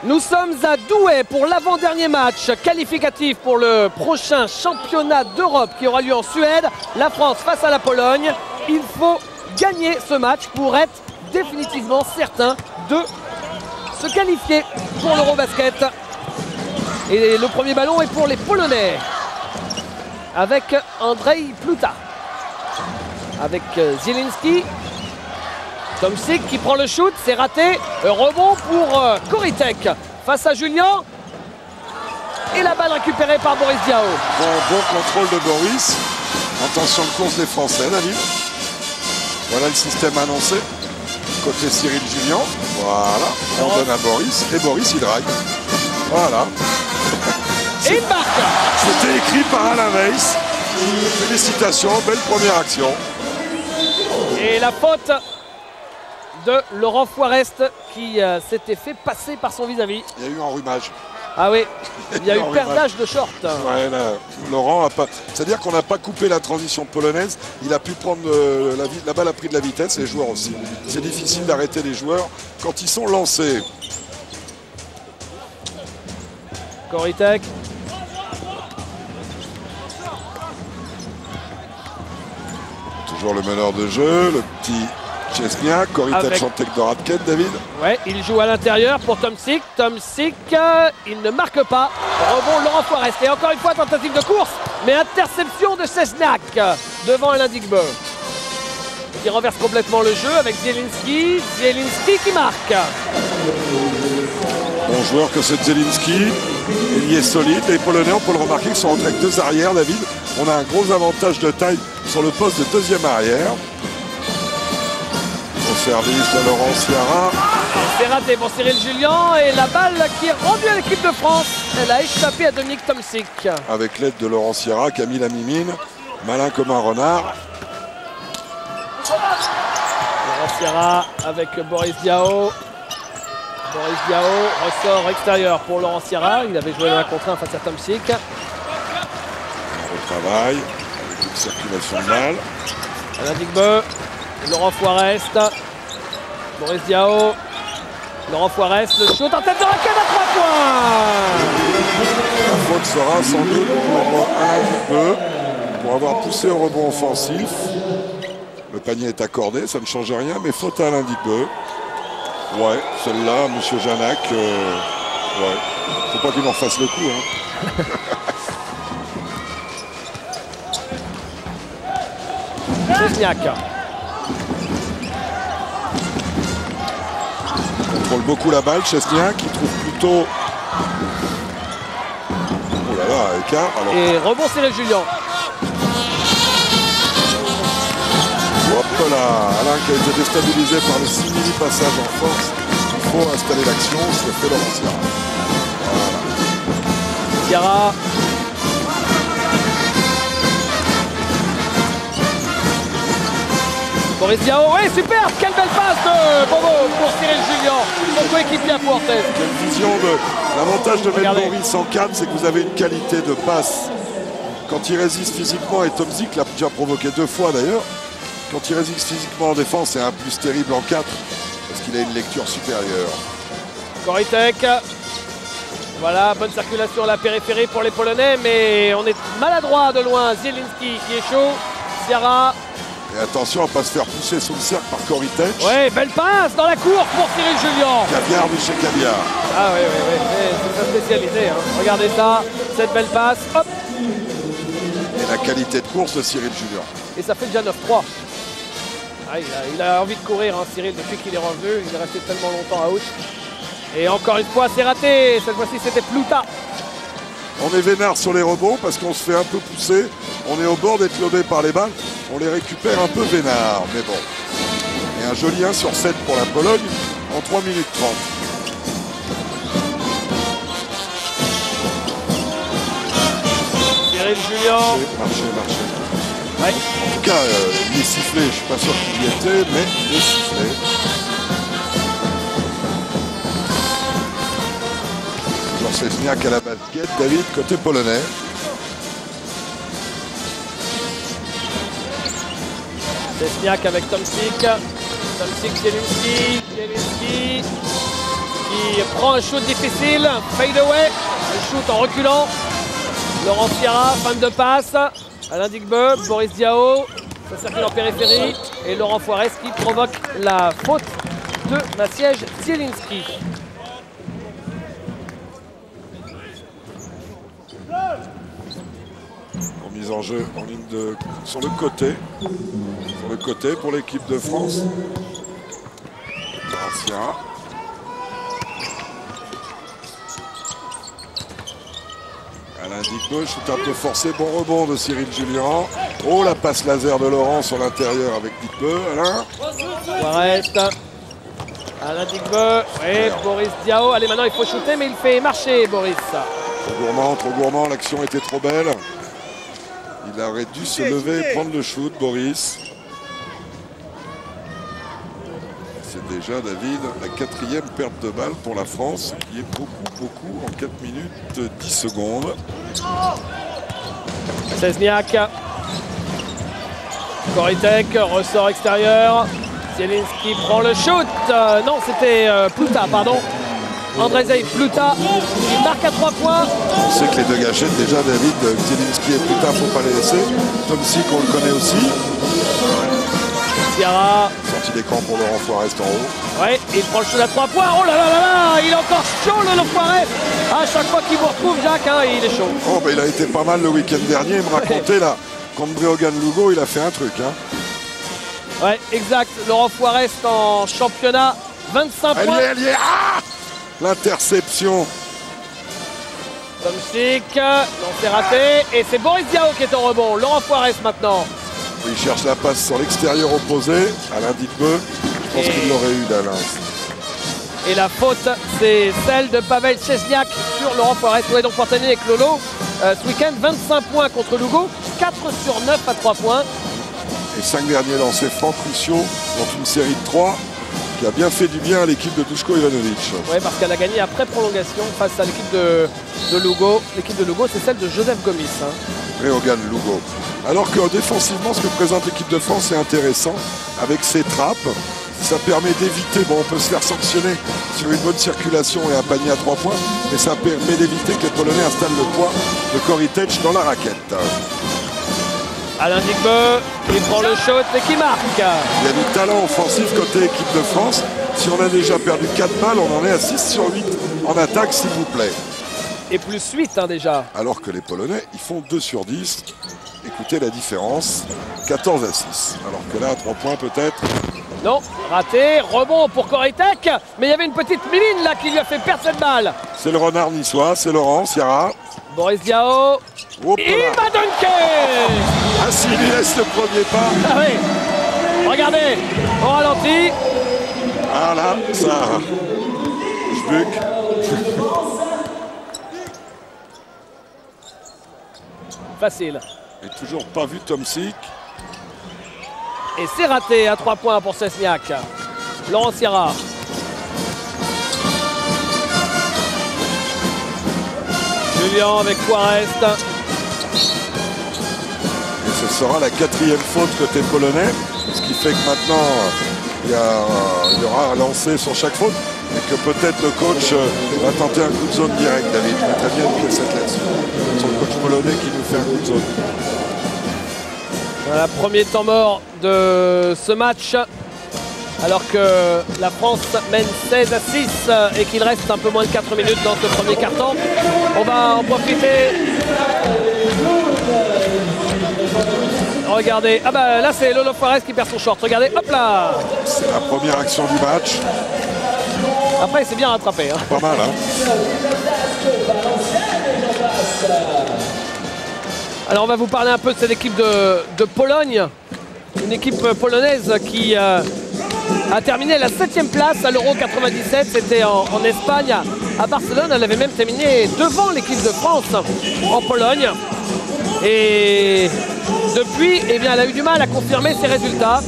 Nous sommes à Douai pour l'avant-dernier match qualificatif pour le prochain championnat d'Europe qui aura lieu en Suède. La France face à la Pologne. Il faut gagner ce match pour être définitivement certain de se qualifier pour l'Eurobasket. Et le premier ballon est pour les Polonais avec Andrzej Pluta. Avec Zielinski. Tomczyk qui prend le shoot, c'est raté. Rebond pour Koritek face à Julien. Et la balle récupérée par Boris Diaw. Bon contrôle de Boris. Attention de course des Français, David. Voilà le système annoncé. Côté Cyril Julien. Voilà. On donne à Boris. Et Boris, il drague. Voilà. Et il marque. C'était écrit par Alain Weiss. Félicitations, belle première action. Et la faute de Laurent Foirest qui s'était fait passer par son vis-à-vis. Il y a eu enrhumage. Ah oui, il y a eu perdage de short. Ouais, là, Laurent a pas. C'est-à-dire qu'on n'a pas coupé la transition polonaise. Il a pu prendre la balle a pris de la vitesse, les joueurs aussi. C'est difficile d'arrêter les joueurs quand ils sont lancés. Koritek. Toujours le meneur de jeu, le petit Szczesniak, Koritek en tech de Radket, David. Ouais, il joue à l'intérieur pour Tomczyk. Tomczyk, il ne marque pas. Rebond Laurent Foirest. Et encore une fois, tentative de course, mais interception de Szczesniak devant Alain Digbe. Qui renverse complètement le jeu avec Zielinski. Zielinski qui marque. Bon joueur que c'est Zielinski. Il y est solide. Les Polonais, on peut le remarquer, qui sont rentrés avec deux arrières, David. On a un gros avantage de taille sur le poste de deuxième arrière. Au service de Laurent Ciara. C'est raté pour Cyril Julien et la balle qui est rendue à l'équipe de France. Elle a échappé à Dominique Tomczyk. Avec l'aide de Laurent Ciara qui a mis la mimine. Malin comme un renard. Laurent Ciara avec Boris Diaw. Boris Diaw, ressort extérieur pour Laurent Ciara. Il avait joué dans la contre 1 face à Tomczyk. Au travail. Une circulation de balle. Alain Digbe. Laurent Foirest. Boris Diaw. Laurent Foirest. Le shoot en tête de raquette à 3 points. La faute sera sans doute pour Alain Digbe pour avoir poussé au rebond offensif. Le panier est accordé, ça ne change rien, mais faute à Alain Digbe. Ouais, celle-là, monsieur Janac, ouais. Faut pas qu'il en fasse le coup, hein. Szczesniak. Contrôle beaucoup la balle, Szczesniak, qui trouve plutôt. Oh là là, écart. Alors... Et rebond Cyril Julien. Hop là, Alain qui a été déstabilisé par le simili passage en force. Il faut installer l'action, c'est fait Laurent Ciara. Voilà. Ciara. Boris Diaw, oui, super, quelle belle passe de Bobo pour Cyril Julien, son coéquipier à Fuertes. Quelle vision de... L'avantage de mettre Boris en 4, c'est que vous avez une qualité de passe. Quand il résiste physiquement, et Tomczyk l'a déjà provoqué 2 fois d'ailleurs, quand il résiste physiquement en défense, c'est un plus terrible en 4, parce qu'il a une lecture supérieure. Koritek. Voilà, bonne circulation à la périphérie pour les Polonais, mais on est maladroit de loin. Zielinski qui est chaud, Ciara. Et attention à ne pas se faire pousser sous le cercle par Koritek. Ouais, belle passe dans la cour pour Cyril Julien. Caviar de chez Caviar. Ah oui, c'est sa spécialité. Hein. Regardez ça, cette belle passe. Hop. Et la qualité de course de Cyril Julien. Et ça fait déjà 9-3. Ah, il a envie de courir, hein, Cyril, depuis qu'il est revenu. Il est resté tellement longtemps à out. Et encore une fois, c'est raté. Cette fois-ci, c'était Pluta. On est vénard sur les rebonds parce qu'on se fait un peu pousser. On est au bord d'être lobé par les balles. On les récupère un peu vénard, mais bon. Et un joli 1 sur 7 pour la Pologne en 3 minutes 30. Cyril Julien. Marché. Ouais. En tout cas, il est sifflé. Je ne suis pas sûr qu'il y était, mais il est sifflé. Szczesniak à la basket, David côté polonais. Szczesniak avec Tomczyk. Tomczyk, Zielinski. Zielinski qui qui prend un shoot difficile, fade away, un shoot en reculant. Laurent Sierra, fan de passe. Alain Digbeu, Boris Diaw, ça circule en périphérie. Et Laurent Foirest qui provoque la faute de Maciej Zielinski. Mise en jeu en ligne sur le côté. Sur le côté pour l'équipe de France. Garcia. Alain Digbeu, shoot un peu forcé, bon rebond de Cyril Julien. Oh, la passe laser de Laurent sur l'intérieur avec Digbeu. Alain. Foirest. Alain Digbeu et Boris Diaw. Allez, maintenant il faut shooter, mais il fait marcher Boris. Trop gourmand, l'action était trop belle. Il aurait dû se lever et prendre le shoot, Boris. C'est déjà, David, la 4e perte de balle pour la France, qui est beaucoup en 4 minutes 10 secondes. Szczesniak. Koritek, ressort extérieur. Zielinski prend le shoot. Non, c'était Pluta, pardon. Andrzej Pluta, il marque à 3 points. On sait que les deux gâchettes, déjà, David, Zielinski et Pluta, faut pas les laisser. Tomsik, on le connaît aussi. Sierra. Sortie d'écran pour Laurent Foirest en haut. Ouais, il prend le shoot à 3 points. Oh là là là là, il est encore chaud, le Foirest. À chaque fois qu'il vous retrouve, Jacques, hein, il est chaud. Oh, bah, il a été pas mal le week-end dernier. Il me racontait, là, contre Breoghan Lugo, il a fait un truc. Hein. Ouais, exact. Laurent Foirest en championnat, 25 points. Elle y est. Ah, l'interception. Tomsik, non, c'est raté. Et c'est Boris Diaw qui est au rebond. Laurent Foirest maintenant. Il cherche la passe sur l'extérieur opposé. Alain Digbeu. Je pense qu'il l'aurait eu d'Alain. Et la faute, c'est celle de Pavel Szczesniak sur Laurent Foirest. Ouais, donc pour terminer avec Lolo, ce week-end, 25 points contre Lugo, 4 sur 9 à 3 points. Et 5 derniers lancers francs cruciaux dans une série de 3 qui a bien fait du bien à l'équipe de Duško Ivanović. Oui, parce qu'elle a gagné après prolongation face à l'équipe de Lugo. L'équipe de Lugo, c'est celle de Joseph Gomis. Hein. Breoghan Lugo. Alors que défensivement, ce que présente l'équipe de France est intéressant avec ses trappes. Ça permet d'éviter, bon, on peut se faire sanctionner sur une bonne circulation et un panier à 3 points, mais ça permet d'éviter que les Polonais installent le poids de Koritek dans la raquette. Alain Digbeu, il prend le shot et qui marque. Il y a du talent offensif côté équipe de France. Si on a déjà perdu 4 balles, on en est à 6 sur 8 en attaque, s'il vous plaît. Et plus 8 hein, déjà. Alors que les Polonais, ils font 2 sur 10. Écoutez la différence, 14 à 6. Alors que là, à 3 points peut-être. Non, raté, rebond pour Koritek. Mais il y avait une petite Miline là qui lui a fait perdre cette balle. C'est le renard niçois, c'est Laurent Sierra. Boris Diaw. Il va dunker. Ah si, il laisse le premier pas. Ah oui. Regardez, au ralenti. Ah là, ça. Je bug. Facile. Et toujours pas vu Tomsik. Et c'est raté à 3 points pour Szczesniak. Laurent Sierra. Julien avec Foirest. Et ce sera la 4e faute côté polonais. Ce qui fait que maintenant, il y aura un lancé sur chaque faute. Et que peut-être le coach va tenter un coup de zone direct, David. Je mettrais bien une pièce là-dessus. Sur le coach polonais qui nous fait un coup de zone. Voilà, premier temps mort de ce match. Alors que la France mène 16 à 6 et qu'il reste un peu moins de 4 minutes dans ce premier quart-temps. On va en profiter. Regardez, ah bah là c'est Lolo Foirest qui perd son short. Regardez, hop là. C'est la première action du match. Après il s'est bien rattrapé. Hein. Pas mal, hein. Alors on va vous parler un peu de cette équipe de Pologne. Une équipe polonaise qui a terminé à la 7e place à l'Euro 97. C'était en Espagne, à Barcelone. Elle avait même terminé devant l'équipe de France en Pologne. Et depuis, eh bien, elle a eu du mal à confirmer ses résultats.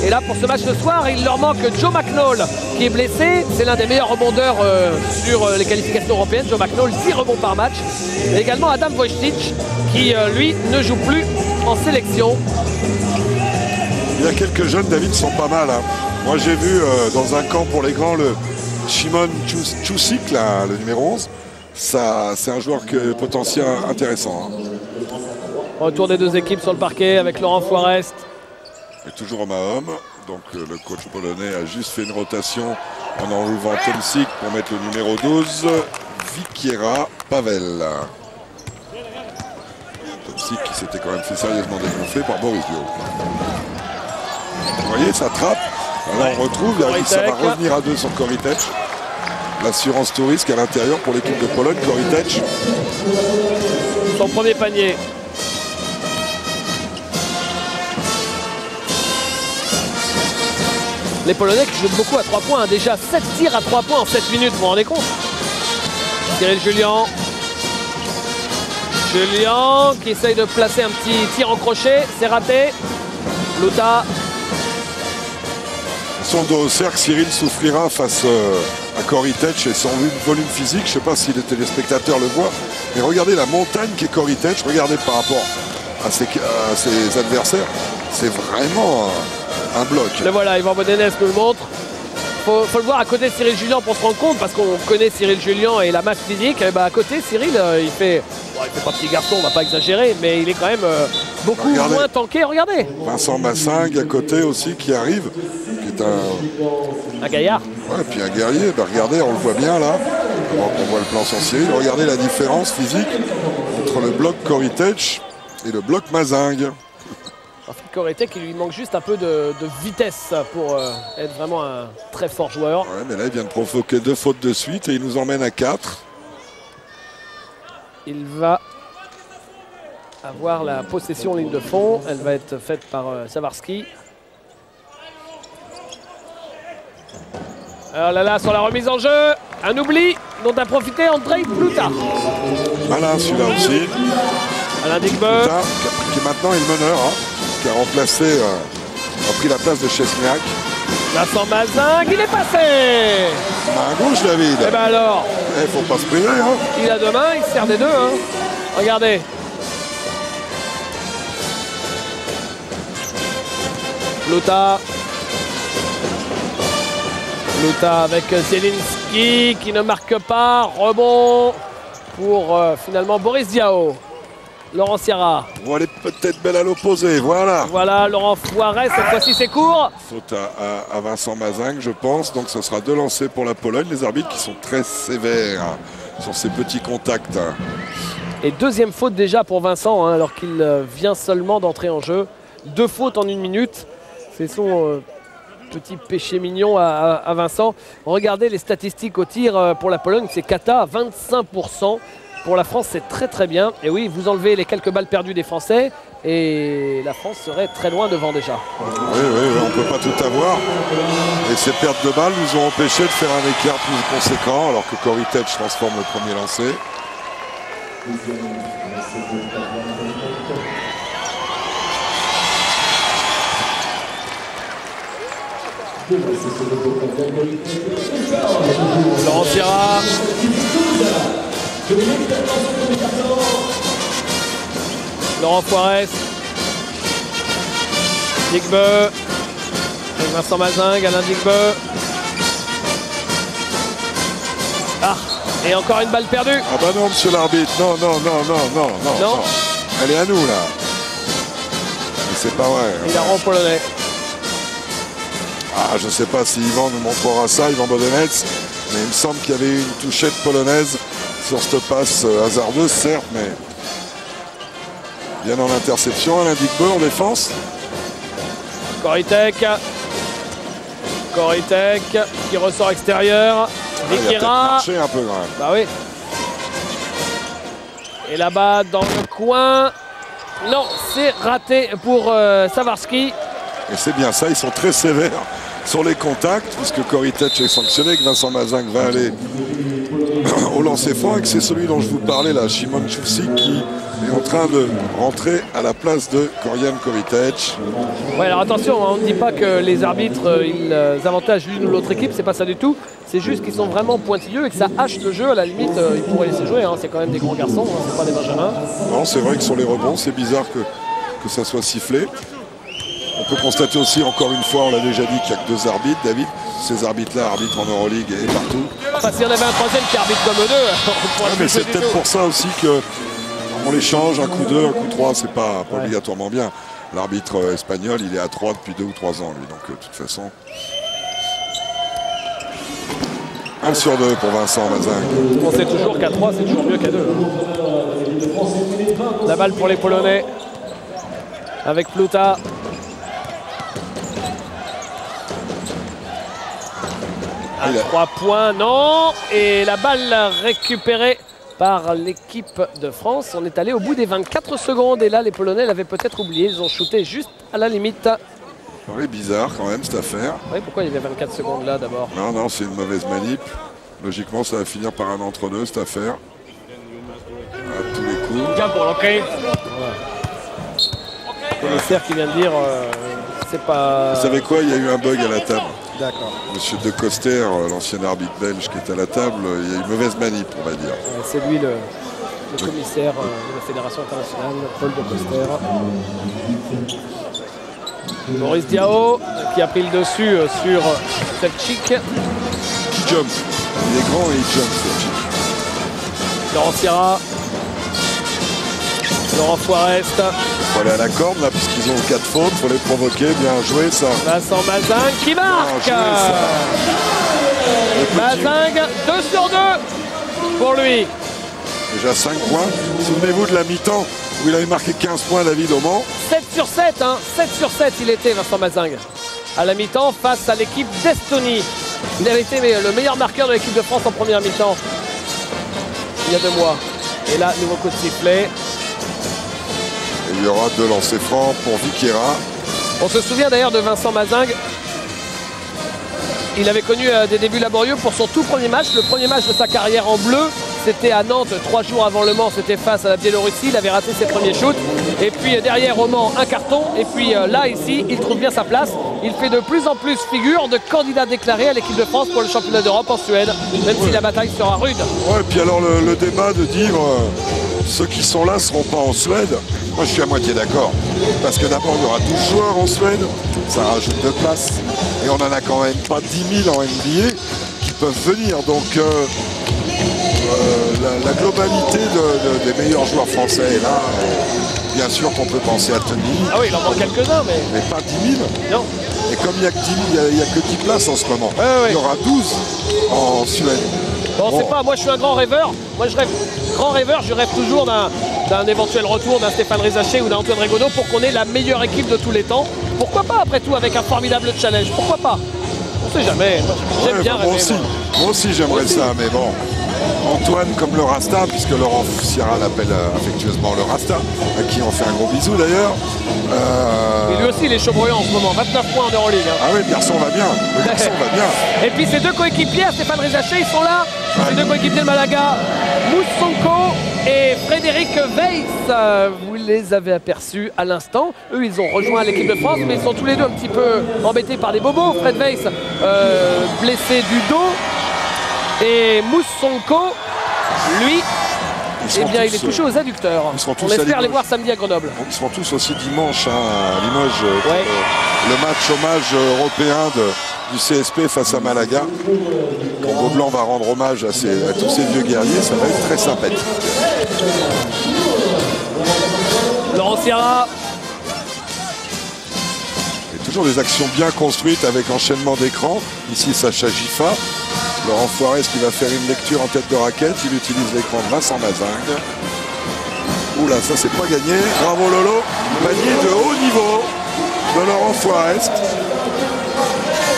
Et là, pour ce match ce soir, il leur manque Joe McNall qui est blessé. C'est l'un des meilleurs rebondeurs sur les qualifications européennes. Joe McNall, 10 rebonds par match. Et également Adam Wojciech qui, lui, ne joue plus en sélection. Il y a quelques jeunes, David, qui sont pas mal. Hein. Moi, j'ai vu dans un camp pour les grands le Shimon Chusik, là, le numéro 11, c'est un joueur potentiel intéressant. Hein. Retour des deux équipes sur le parquet avec Laurent Foirest. Et toujours homme à homme. Donc le coach polonais a juste fait une rotation en enlevant Tomsik pour mettre le numéro 12, Wikiera Pavel. Tomsik qui s'était quand même fait sérieusement dégonfler par Boris Dio. Vous voyez, ça trappe. Là, on retrouve, ça va revenir à 2 sur Koritech. L'assurance tout risque à l'intérieur pour l'équipe de Pologne, Koritech. Son premier panier. Les Polonais qui jouent beaucoup à 3 points, déjà 7 tirs à 3 points en 7 minutes, vous vous rendez compte? Cyril Julien. Julien qui essaye de placer un petit tir en crochet, c'est raté. Luta. Son dos au cercle, Cyril souffrira face à Koritech et son volume physique. Je ne sais pas si les téléspectateurs le voient, mais regardez la montagne qu'est Koritech, regardez par rapport à ses adversaires, c'est vraiment un bloc. Le voilà, Yvan Bodenès nous le montre. Faut le voir à côté de Cyril Julien pour se rendre compte, parce qu'on connaît Cyril Julien et la masse physique. Et bah, à côté, Cyril, il fait pas petit garçon, on va pas exagérer, mais il est quand même beaucoup moins tanké. Regardez. Vincent Massing à côté aussi qui arrive, qui est un gaillard. Ouais, et puis un guerrier. Bah, regardez, on le voit bien là. On voit le plan sur Cyril. Regardez la différence physique entre le bloc Koritech et le bloc Massing. Koritech, il lui manque juste un peu de vitesse pour être vraiment un très fort joueur. Ouais, mais là, il vient de provoquer 2 fautes de suite et il nous emmène à 4. Il va avoir la possession en ligne de fond. Elle va être faite par Savarski. Alors là, sur la remise en jeu, un oubli dont a profité Andrei Pluta. Malin celui-là aussi. Alain Digbe. Qui est maintenant le meneur. Hein. Qui a remplacé, a pris la place de Chesniak. Vincent Massing, il est passé. Main gauche, David. Eh ben alors. Il faut pas se priver. Hein. Il a deux mains, il se sert des deux. Hein. Regardez. Luta. Luta avec Zielinski qui ne marque pas. Rebond pour finalement Boris Diaw. Laurent Sierra. On elle est peut-être belle à l'opposé, voilà. Voilà, Laurent Foirest, cette fois-ci c'est court. Faute à Vincent Massing, je pense. Donc ce sera 2 lancers pour la Pologne. Les arbitres qui sont très sévères sur ces petits contacts. Et deuxième faute déjà pour Vincent, hein, alors qu'il vient seulement d'entrer en jeu. 2 fautes en 1 minute. C'est son petit péché mignon à Vincent. Regardez les statistiques au tir pour la Pologne. C'est Kata, 25%. Pour la France, c'est très très bien. Et oui, vous enlevez les quelques balles perdues des Français et la France serait très loin devant déjà. Oui, on ne peut pas tout avoir. Et ces pertes de balles nous ont empêché de faire un écart plus conséquent alors que Koritech transforme le premier lancer. Laurent Sierra. Laurent Foirest. Digbe. Avec Vincent Massing, Alain Digbe. Ah, et encore une balle perdue. Ah bah non, monsieur l'arbitre. Non. Elle est à nous là. Mais c'est pas vrai. Il a rend polonais. Ah, je sais pas si Yvan nous montrera ça, Yvan Bodenets, mais il me semble qu'il y avait une touchette polonaise sur cette passe hasardeuse, certes, mais bien en interception. Alain Digbe en défense. Koritech qui ressort extérieur. Il a peut-être marché un peu quand même. Bah oui. Et là-bas dans le coin. Non, c'est raté pour Savarski. Et c'est bien ça, ils sont très sévères sur les contacts, puisque Koritech est sanctionné, que Vincent Massing va aller au lancer franc, et que c'est celui dont je vous parlais là, Shimon Chusik, qui est en train de rentrer à la place de Korian Koritech. Ouais, alors attention, on ne dit pas que les arbitres ils avantagent l'une ou l'autre équipe, c'est pas ça du tout. C'est juste qu'ils sont vraiment pointilleux et que ça hache le jeu. À la limite, ils pourraient laisser jouer. Hein. C'est quand même des grands garçons, hein. C'est pas des benjamins. Non, c'est vrai que sur les rebonds, c'est bizarre que ça soit sifflé. On peut constater aussi, encore une fois, on l'a déjà dit, qu'il n'y a que 2 arbitres, David. Ces arbitres-là arbitrent en Euroleague et partout. Enfin, s'il y en avait un troisième qui arbitre comme eux deux, on pourrait mais c'est peut-être pour ça aussi qu'on les change, un coup 2, un coup 3, c'est pas obligatoirement bien. L'arbitre espagnol, il est à 3 depuis 2 ou 3 ans, lui. Donc, de toute façon... 1 sur 2 pour Vincent Mazingue. On sait toujours qu'à 3, c'est toujours mieux qu'à 2. La balle pour les Polonais. Avec Pluta. À 3 points, non. Et la balle récupérée par l'équipe de France. On est allé au bout des 24 secondes. Et là, les Polonais l'avaient peut-être oublié. Ils ont shooté juste à la limite. Oui, bizarre quand même cette affaire. Oui, pourquoi il y avait 24 secondes là d'abord? Non, c'est une mauvaise manip. Logiquement, ça va finir par un entre-deux cette affaire. À tous les coups. Bien pour l'entrée. Commissaire qui vient de dire c'est pas... Vous savez quoi, il y a eu un bug à la table. D'accord. Monsieur De Coster, l'ancien arbitre belge qui est à la table, il y a eu une mauvaise manip, on va dire. C'est lui le commissaire de la Fédération internationale, Paul De Coster. Boris Diaw qui a pris le dessus sur Sevcik. Qui jump. Il est grand et il jump, Sevcik. Laurent Sierra. Laurent Forest. Il faut aller à la corde là, puisqu'ils ont 4 fautes, il faut les provoquer, bien joué ça. Vincent Mazingue qui marque. Mazingue, 2 sur 2 pour lui. Déjà 5 points. Souvenez-vous de la mi-temps où il avait marqué 15 points, David, au Mans. 7 sur 7, hein. 7 sur 7 il était, Vincent Mazingue. À la mi-temps face à l'équipe d'Estonie. Il avait été le meilleur marqueur de l'équipe de France en première mi-temps. Il y a 2 mois. Et là, nouveau coup de sifflet. Et il y aura 2 lancers francs pour Viqueira. On se souvient d'ailleurs de Vincent Mazingue. Il avait connu des débuts laborieux pour son tout premier match. Le premier match de sa carrière en bleu, c'était à Nantes 3 jours avant le Mans. C'était face à la Biélorussie. Il avait raté ses premiers shoots. Et puis derrière au Mans, un carton. Et puis là, ici, il trouve bien sa place. Il fait de plus en plus figure de candidat déclaré à l'équipe de France pour le championnat d'Europe en Suède. Même si la bataille sera rude. Ouais, et puis alors le débat de dire ceux qui sont là ne seront pas en Suède. Moi, je suis à moitié d'accord. Parce que d'abord, il y aura 12 joueurs en Suède. Ça rajoute 2 places. Et on n'en a quand même pas 10 000 en NBA qui peuvent venir. Donc, la globalité des meilleurs joueurs français est là. Bien sûr qu'on peut penser à Tony. Ah oui, il en manque quelques-uns, mais pas 10 000. Non. Et comme il n'y a que 10 places en ce moment, il y aura 12 en Suède. Bon, c'est pas, moi je suis un grand rêveur. Moi je rêve, grand rêveur, je rêve toujours d'un éventuel retour d'un Stéphane Rizaché ou d'un Antoine Rigaudot pour qu'on ait la meilleure équipe de tous les temps. Pourquoi pas après tout avec un formidable challenge? Pourquoi pas? On sait jamais. J'aime bien rêver. Moi aussi j'aimerais ça, mais bon. Antoine comme le Rasta, puisque Laurent Sierra l'appelle affectueusement le Rasta, à qui on fait un gros bisou d'ailleurs. Et lui aussi il est chaud brûlant en ce moment, 29 points en Euroleague. Ah oui, le garçon va bien. Le garçon va bien. Et puis ces 2 coéquipiers, Stéphane Rizaché, ils sont là. Ces 2 coéquipiers de Malaga, Moussonko et Frédéric Weiss. Vous les avez aperçus à l'instant. Eux, ils ont rejoint l'équipe de France, mais ils sont tous les deux un petit peu embêtés par des bobos. Fred Weiss, blessé du dos. Et Moussonko, lui, eh bien, il est touché aux adducteurs. On espère les voir samedi à Grenoble. Ils seront tous aussi dimanche à Limoges. Le match hommage européen du CSP face à Malaga. Congo Blanc va rendre hommage à tous ces vieux guerriers. Ça va être très sympathique. Laurent Sierra. Et toujours des actions bien construites avec enchaînement d'écran. Ici, Sacha Giffa. Laurent Forest qui va faire une lecture en tête de raquette. Il utilise l'écran de Vincent Mazingue. Oula, ça c'est pas gagné. Bravo Lolo. Panier de haut niveau de Laurent Forest.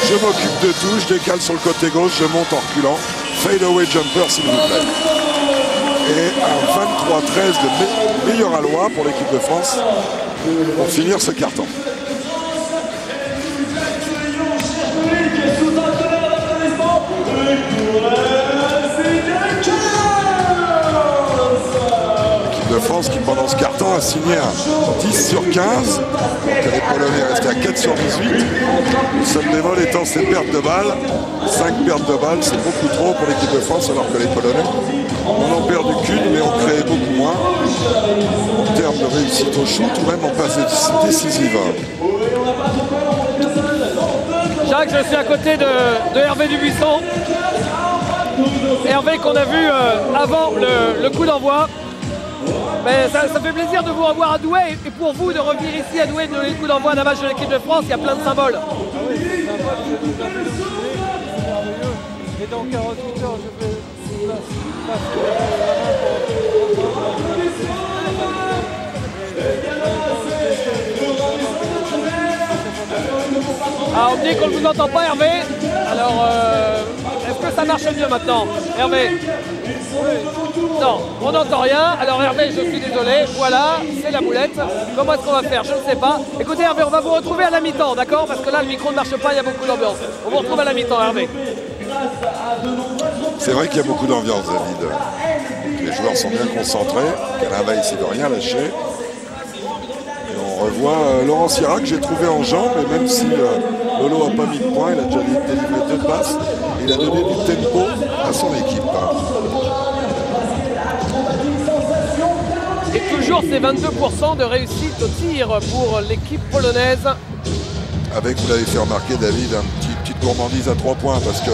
Je m'occupe de tout. Je décale sur le côté gauche. Je monte en reculant. Fade away jumper s'il vous plaît. Et un 23-13 de meilleur à loi pour l'équipe de France pour finir ce carton. L'équipe de France qui pendant ce carton a signé un 10 sur 15. Donc les Polonais restent à 4 sur 18. Le seul bémol étant ces pertes de balles. 5 pertes de balles, c'est beaucoup trop pour l'équipe de France, alors que les Polonais n'en ont perdu qu'une, mais ont créé beaucoup moins en termes de réussite au shoot ou même en passe décisive. Jacques, je suis à côté de Hervé Dubuisson. Hervé qu'on a vu avant le coup d'envoi. Mais ça fait plaisir de vous revoir à Douai et pour vous de revenir ici à Douai, le coup d'envoi d'un match de l'équipe de France, il y a plein de symboles. Ah oui, c'est sympa, c'est merveilleux. Et dans 48 heures, je fais Ah, on me dit qu'on ne vous entend pas, Hervé. Alors, est-ce que ça marche mieux maintenant, Hervé? Non, on n'entend rien. Alors Hervé, je suis désolé. Voilà, c'est la boulette. Comment est-ce qu'on va faire? Je ne sais pas. Écoutez Hervé, on va vous retrouver à la mi-temps, d'accord? Parce que là, le micro ne marche pas, il y a beaucoup d'ambiance. On vous retrouve à la mi-temps, Hervé. C'est vrai qu'il y a beaucoup d'ambiance, David. Les joueurs sont bien concentrés. Calava ici de rien lâcher. Et on revoit Laurent Sierra que j'ai trouvé en jambes. Et même si Lolo n'a pas mis de points, il a déjà délivré 2 passes. Il a donné du tempo à son équipe. Et toujours ces 22% de réussite au tir pour l'équipe polonaise. Avec, vous l'avez fait remarquer David, une petite gourmandise à 3 points parce que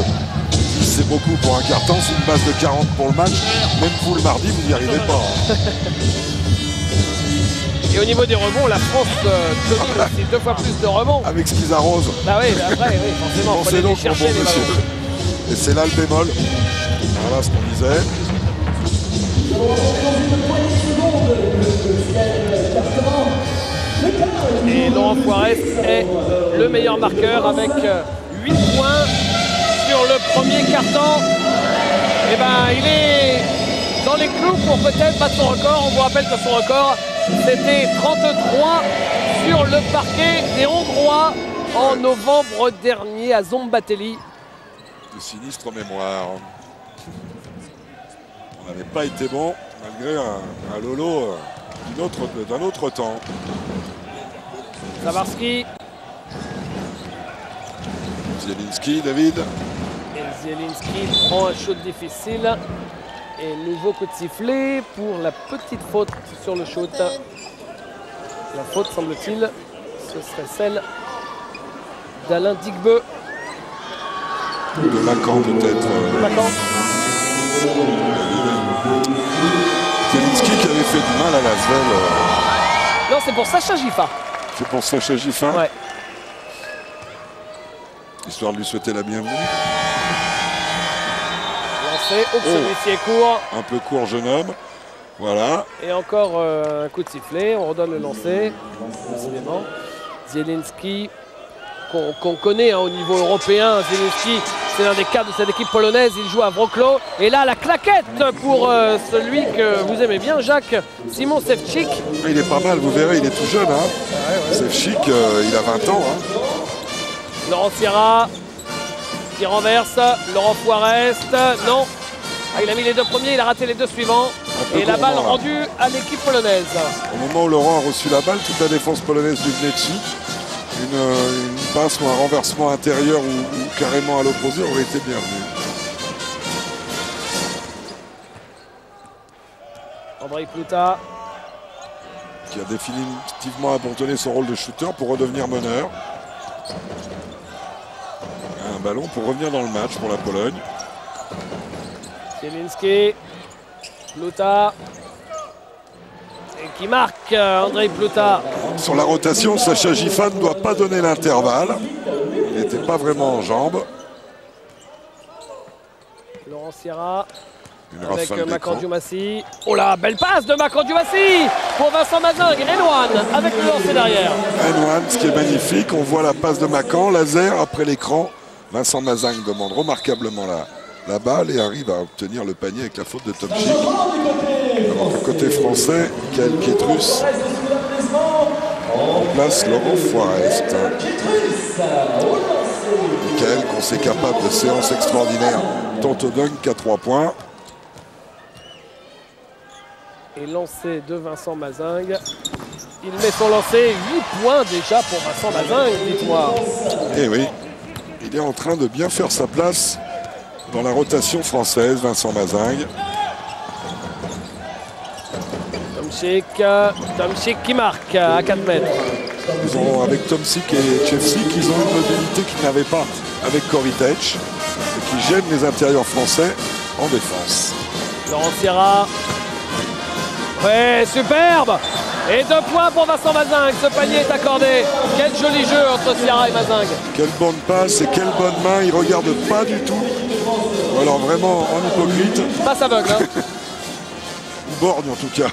c'est beaucoup pour un carton, c'est une base de 40 pour le match. Même vous le mardi, vous n'y arrivez pas. Et au niveau des rebonds, la France domine aussi 2 fois plus de rebonds. Avec ce qu'ils arrosent. Bah oui, après, oui, forcément, on C'est aller donc chercher bon, les monsieur. ballons. Et c'est là le bémol. Voilà ce qu'on disait. Et Laurent Poirès est le meilleur marqueur avec 8 points sur le premier quart-temps. Et ben il est dans les clous pour peut-être battre son record. On vous rappelle que son record c'était 33 sur le parquet des Hongrois en novembre dernier à Zombatelli. De sinistre mémoire. On n'avait pas été bon malgré un Lolo d'un autre temps. Zawarski. Zielinski, David. Et Zielinski prend un shoot difficile. Et nouveau coup de sifflet pour la petite faute sur le shoot. La faute, semble-t-il, ce serait celle d'Alain Digbeu. De Macan peut-être. Macan. Zielinski qui avait fait du mal à Lasvel. Non, c'est pour Sacha Giffard. C'est pour Sacha Giffard. Ouais. Histoire de lui souhaiter la bienvenue. Lancé, celui-ci est court. Un peu court, jeune homme. Voilà. Et encore un coup de sifflet, on redonne le lancer. Décidément. Zielinski, qu'on connaît au niveau européen. Zielinski, c'est l'un des cadres de cette équipe polonaise. Il joue à Wrocław. Et là, la claquette pour celui que vous aimez bien, Jacques, Simon Sevcik. Il est pas mal, vous verrez, il est tout jeune. Hein. Sevcik, il a 20 ans. Hein. Laurent Sierra qui renverse. Laurent Poirest, non. Ah, il a mis les 2 premiers, il a raté les 2 suivants. Et la balle rendue à l'équipe polonaise. Au moment où Laurent a reçu la balle, toute la défense polonaise lui venait dessus. Une passe ou un renversement intérieur ou carrément à l'opposé aurait été bienvenu. Andrei Pluta. Qui a définitivement abandonné son rôle de shooter pour redevenir meneur. Un ballon pour revenir dans le match pour la Pologne. Zielinski, Pluta. Et qui marque Andrei Pluta. Sur la rotation, Sacha Giffard ne doit pas donner l'intervalle. Il n'était pas vraiment en jambes. Laurent Sierra. Une Avec rafale Macan d'écran. Diomassi. Oh là, belle passe de Macan Diomassi pour Vincent Mazingue. Renouane avec le lancer derrière. Renouane, ce qui est magnifique, on voit la passe de Macan, laser après l'écran. Vincent Mazingue demande remarquablement la balle et arrive à obtenir le panier avec la faute de Tomczyk. Alors que côté français, Michael Pietrus remplace Laurent Poirest. Michael, qu'on sait capable de séances extraordinaires, tente au dunk à 3 points. Et lancé de Vincent Mazingue. Il met son lancer, 8 points déjà pour Vincent Mazingue, dites-moi. Eh oui, il est en train de bien faire sa place dans la rotation française, Vincent Mazingue. Tomczyk qui marque à 4 mètres. Ils ont, avec Tomczyk et Chevsik, ils ont une mobilité qu'ils n'avaient pas avec Korytech et qui gêne les intérieurs français en défense. Laurent Sierra. Ouais, superbe. Et 2 points pour Vincent Mazingue. Ce panier est accordé. Quel joli jeu entre Sierra et Mazingue. Quelle bonne passe et quelle bonne main. Il ne regarde pas du tout. Ou alors vraiment en hypocrite. Passe aveugle. Hein. Ou borgne en tout cas.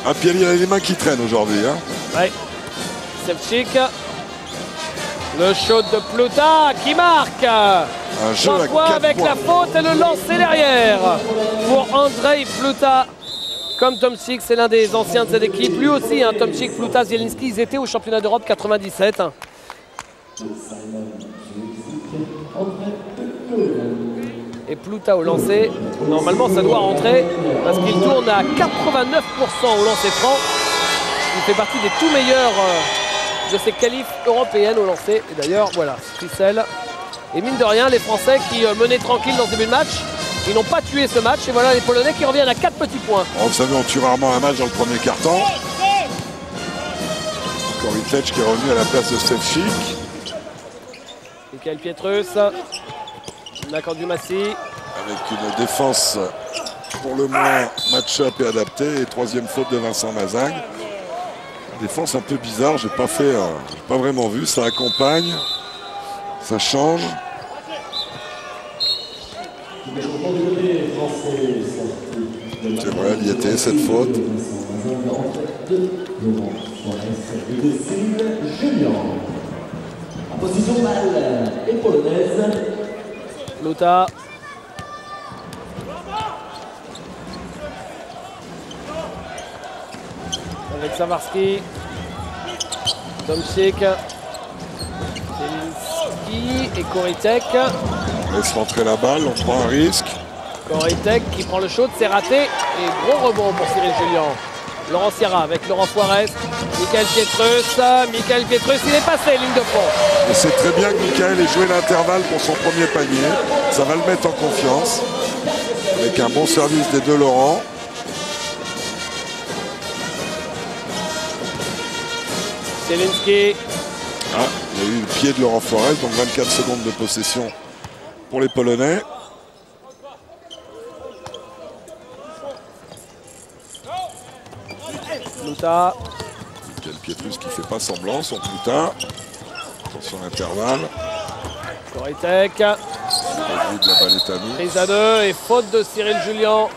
Ah, puis il y a les mains qui traînent aujourd'hui. Hein. Ouais. Ševčík. Le shot de Pluta qui marque. Un jeu 3 à points 4 avec points. la faute et le lancer derrière. Pour Andrei Pluta. Comme Tomczyk, c'est l'un des anciens de cette équipe. Lui aussi, hein, Tomczyk, Pluta, Zielinski, ils étaient au championnat d'Europe 97. Et Pluta au lancer, normalement ça doit rentrer parce qu'il tourne à 89% au lancer franc. Il fait partie des tout meilleurs de ces qualifs européennes au lancer. Et d'ailleurs, voilà, Stricel. Et mine de rien, les Français qui menaient tranquille dans ce début de match, ils n'ont pas tué ce match. Et voilà les Polonais qui reviennent à 4 petits points. Oh, vous savez, on tue rarement un match dans le premier quart-temps. Korytech qui est revenu à la place de Ševčík. Michael Pietrus. D'accord du Massy. Avec une défense pour le moins match-up et adaptée. Et 3e faute de Vincent Mazingue. Défense un peu bizarre, j'ai pas vraiment vu. Ça accompagne, ça change. C'est vrai, il y était cette faute. En position balle et polonaise. Pluta. Avec Savarski. Tomczyk. Zielinski et Korytech. On laisse rentrer la balle, on prend un risque. Korytech qui prend le shoot, c'est raté. Et gros rebond pour Cyril Julien. Laurent Sierra avec Laurent Forest. Michael Pietrus. Michael Pietrus, il est passé, ligne de fond. Et c'est très bien que Michael ait joué l'intervalle pour son premier panier. Ça va le mettre en confiance. Avec un bon service des deux Laurent. Zielinski. Ah, il y a eu le pied de Laurent Forest, donc 24 secondes de possession pour les Polonais. Pluta. Michael Pietrus qui fait pas semblant, son Pluta. Attention à l'intervalle. Korytech. La balle est à nous. Prise à 2 et faute de Cyril Julien.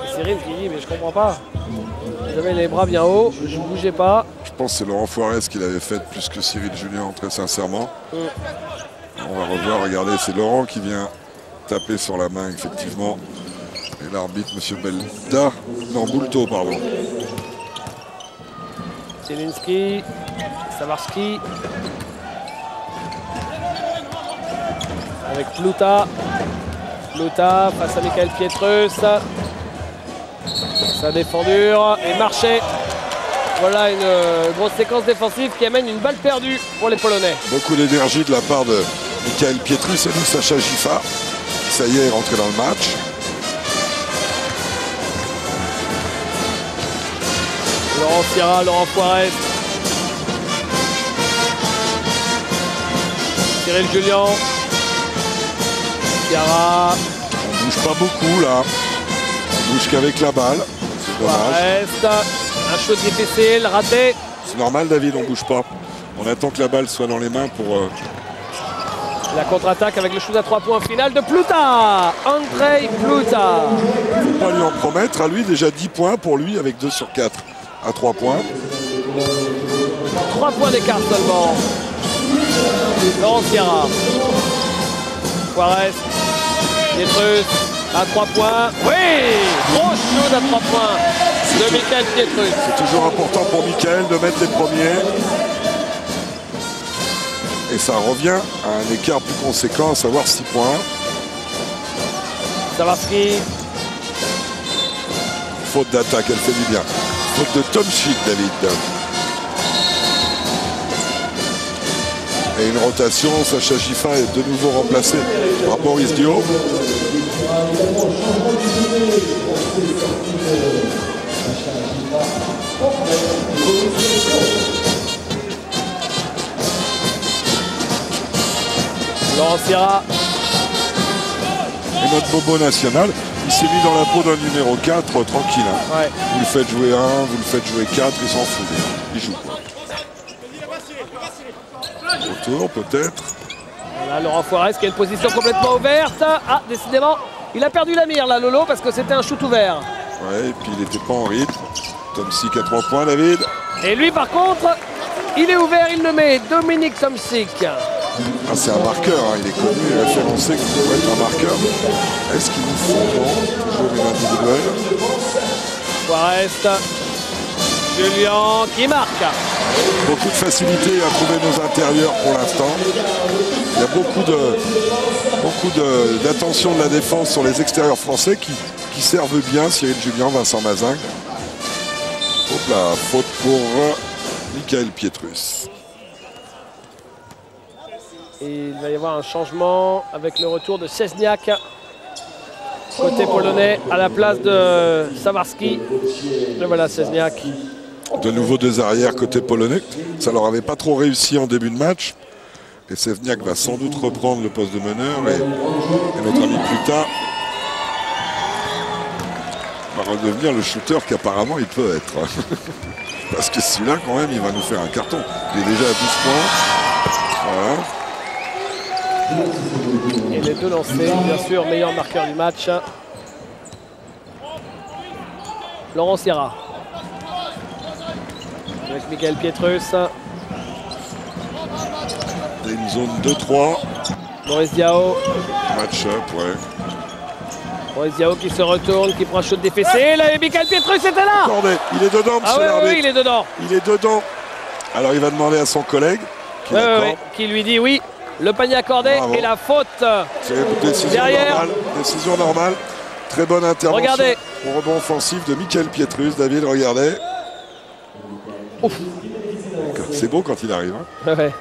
Et Cyril qui dit mais je comprends pas. J'avais les bras bien hauts, je ne bougeais pas. Je pense que c'est Laurent Forest qui l'avait fait plus que Cyril Julien, très sincèrement. On va revoir, regardez, c'est Laurent qui vient taper sur la main, effectivement. Et l'arbitre, M. Belda, non, Boulto, pardon. Zielinski, Savarski. Avec Pluta. Pluta face à Michael Pietrus. Sa défendure et marché. Voilà une grosse séquence défensive qui amène une balle perdue pour les Polonais. Beaucoup d'énergie de la part de Michael Pietrus et de Sacha Gifa. Ça y est, est rentré dans le match. Laurent Sierra, Laurent Forest. Cyril Julien. Sierra. On bouge pas beaucoup là. On bouge qu'avec la balle. C'est dommage. Forest. Un shoot difficile, raté. C'est normal, David, on bouge pas. On attend que la balle soit dans les mains pour... La contre-attaque avec le shoot à 3 points final de Pluta. Andrei Pluta. Il ne faut pas lui en promettre. À lui, déjà 10 points pour lui avec 2 sur 4 à 3 points. 3 points d'écart seulement. Laurent Sierra. Forest. Pietrus à 3 points. Oui! Gros shoot à 3 points de Michael Pietrus. C'est toujours important pour Michael de mettre les premiers. Et ça revient à un écart plus conséquent, à savoir 6 points. Savarski. Faute d'attaque, elle fait du bien. Faute de Tomczyk, David. Et une rotation, Sacha Gifa est de nouveau remplacé par Boris Dio. Laurent Sierra. Et notre bobo national, il s'est mis dans la peau d'un numéro 4, tranquille. Hein. Ouais. Vous le faites jouer 1, vous le faites jouer 4, il s'en fout. Il joue quoi. Autour peut-être. Voilà, Laurent Foirest qui a une position complètement ouverte. Ah, décidément, il a perdu la mire là, Lolo, parce que c'était un shoot ouvert. Ouais, et puis il n'était pas en rythme. Tomczyk à 3 points, David. Et lui, par contre, il est ouvert, il le met. Dominique Tomczyk. Ah, c'est un marqueur, hein. Il est connu, référencé qu'il pourrait être un marqueur. Est-ce qu'il nous faut jouer individuel? Foirest. Julien qui marque. Beaucoup de facilité à trouver nos intérieurs pour l'instant. Il y a beaucoup d'attention de la défense sur les extérieurs français qui servent bien Cyril Julien, Vincent Mazingue. Hop là, faute pour Michael Pietrus. Et il va y avoir un changement avec le retour de Szczesniak côté polonais à la place de Sawarski. Et voilà Szczesniak. De nouveau 2 arrières côté polonais. Ça leur avait pas trop réussi en début de match. Et Szczesniak va sans doute reprendre le poste de meneur. Et notre ami Pluta va redevenir le shooter qu'apparemment il peut être. Parce que celui-là, quand même, il va nous faire un carton. Il est déjà à 12 points. Voilà. Et les deux lancés, bien sûr, meilleur marqueur du match. Laurent Sierra. Avec Michael Pietrus. Une zone 2-3. Boris Diaw. Match-up, ouais. Boris Diaw qui se retourne, qui prend un shoot défessé. Là, et Michael Pietrus était là. Cornet, il est dedans, Ah monsieur l'arbitre. oui, il est dedans. Il est dedans. Alors il va demander à son collègue Qui lui dit oui. Le panier accordé. Bravo. Et la faute C'est une décision derrière. normale. Décision normale. Très bonne intervention. Regardez. Au rebond offensif de Michael Pietrus. David, regardez. Ouf. C'est beau quand il arrive. Hein. Ouais.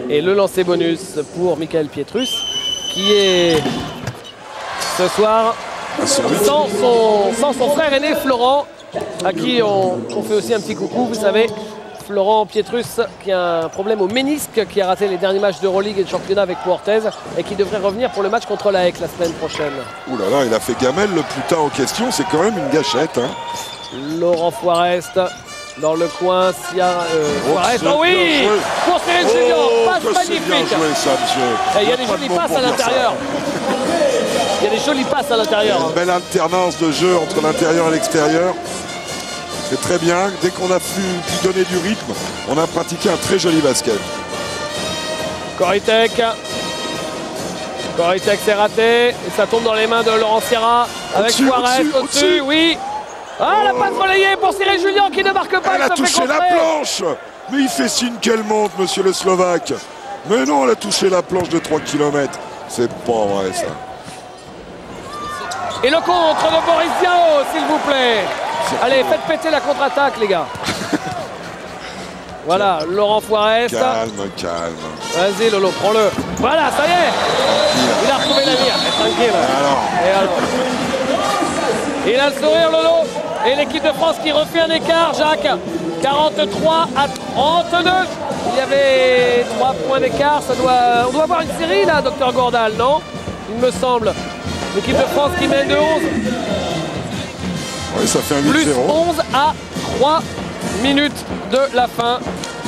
Et le lancer bonus pour Michael Pietrus qui est ce soir sans son frère aîné Florent, à qui on fait aussi un petit coucou, vous savez. Florent Pietrus qui a un problème au ménisque, qui a raté les derniers matchs d'Euroleague et de championnat avec Portez et qui devrait revenir pour le match contre la HEC la semaine prochaine. Ouh là là, il a fait gamelle le Pluta en question, c'est quand même une gâchette. Hein. Laurent Foirest dans le coin, Foirest, oh oui, pour Cyril Julien, passe magnifique. Bien joué, ça, monsieur. Et il y a des jolies passes à l'intérieur. Il y a des jolies passes à l'intérieur. Une belle alternance de jeu entre l'intérieur et l'extérieur. C'est très bien. Dès qu'on a pu donner du rythme, on a pratiqué un très joli basket. Koritek. Koritek s'est raté. Et ça tombe dans les mains de Laurent Sierra. Avec Foirest au-dessus. Oui. Ah, la passe relayée pour Cyril Julien qui ne marque pas. Elle a touché la planche. Mais il fait signe qu'elle monte, monsieur le Slovaque. Mais non, elle a touché la planche de 3 km. C'est pas vrai, ça. Et le contre de Boris Diaw, s'il vous plaît. Allez, faites péter la contre-attaque, les gars. Voilà, Laurent Foirest. Calme, calme. Vas-y, Lolo, prends-le. Voilà, ça y est. Il a retrouvé la mire. Tranquille. Et alors. Il a le sourire, Lolo. Et l'équipe de France qui refait un écart, Jacques. 43 à 32. Il y avait 3 points d'écart. On doit avoir une série, là, Docteur Gourdal, non? Il me semble. L'équipe de France qui mène de 11. Oui, ça fait un 8-0. Plus 11 à 3 minutes de la fin.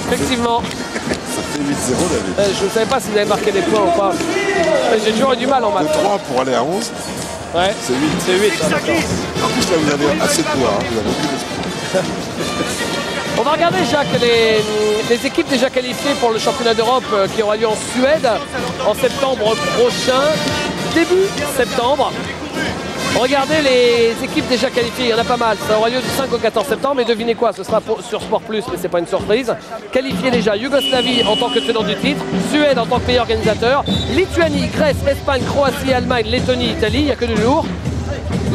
Effectivement. Ça fait 8-0, David. Je ne savais pas si vous avez marqué des points ou pas. J'ai toujours eu du mal en maths. De 3 pour aller à 11. Ouais. C'est 8. C'est 8. En plus, là, vous avez assez de poids. Hein. Vous avez aucune esprit. On va regarder, Jacques, les équipes déjà qualifiées pour le championnat d'Europe qui aura lieu en Suède en septembre prochain. Début septembre. Regardez les équipes déjà qualifiées, il y en a pas mal. Ça aura lieu du 5 au 14 septembre. Et devinez quoi, ce sera sur Sport Plus, mais c'est pas une surprise. Qualifiés déjà, Yougoslavie en tant que tenant du titre, Suède en tant que pays organisateur, Lituanie, Grèce, Espagne, Croatie, Allemagne, Lettonie, Italie, il n'y a que du lourd.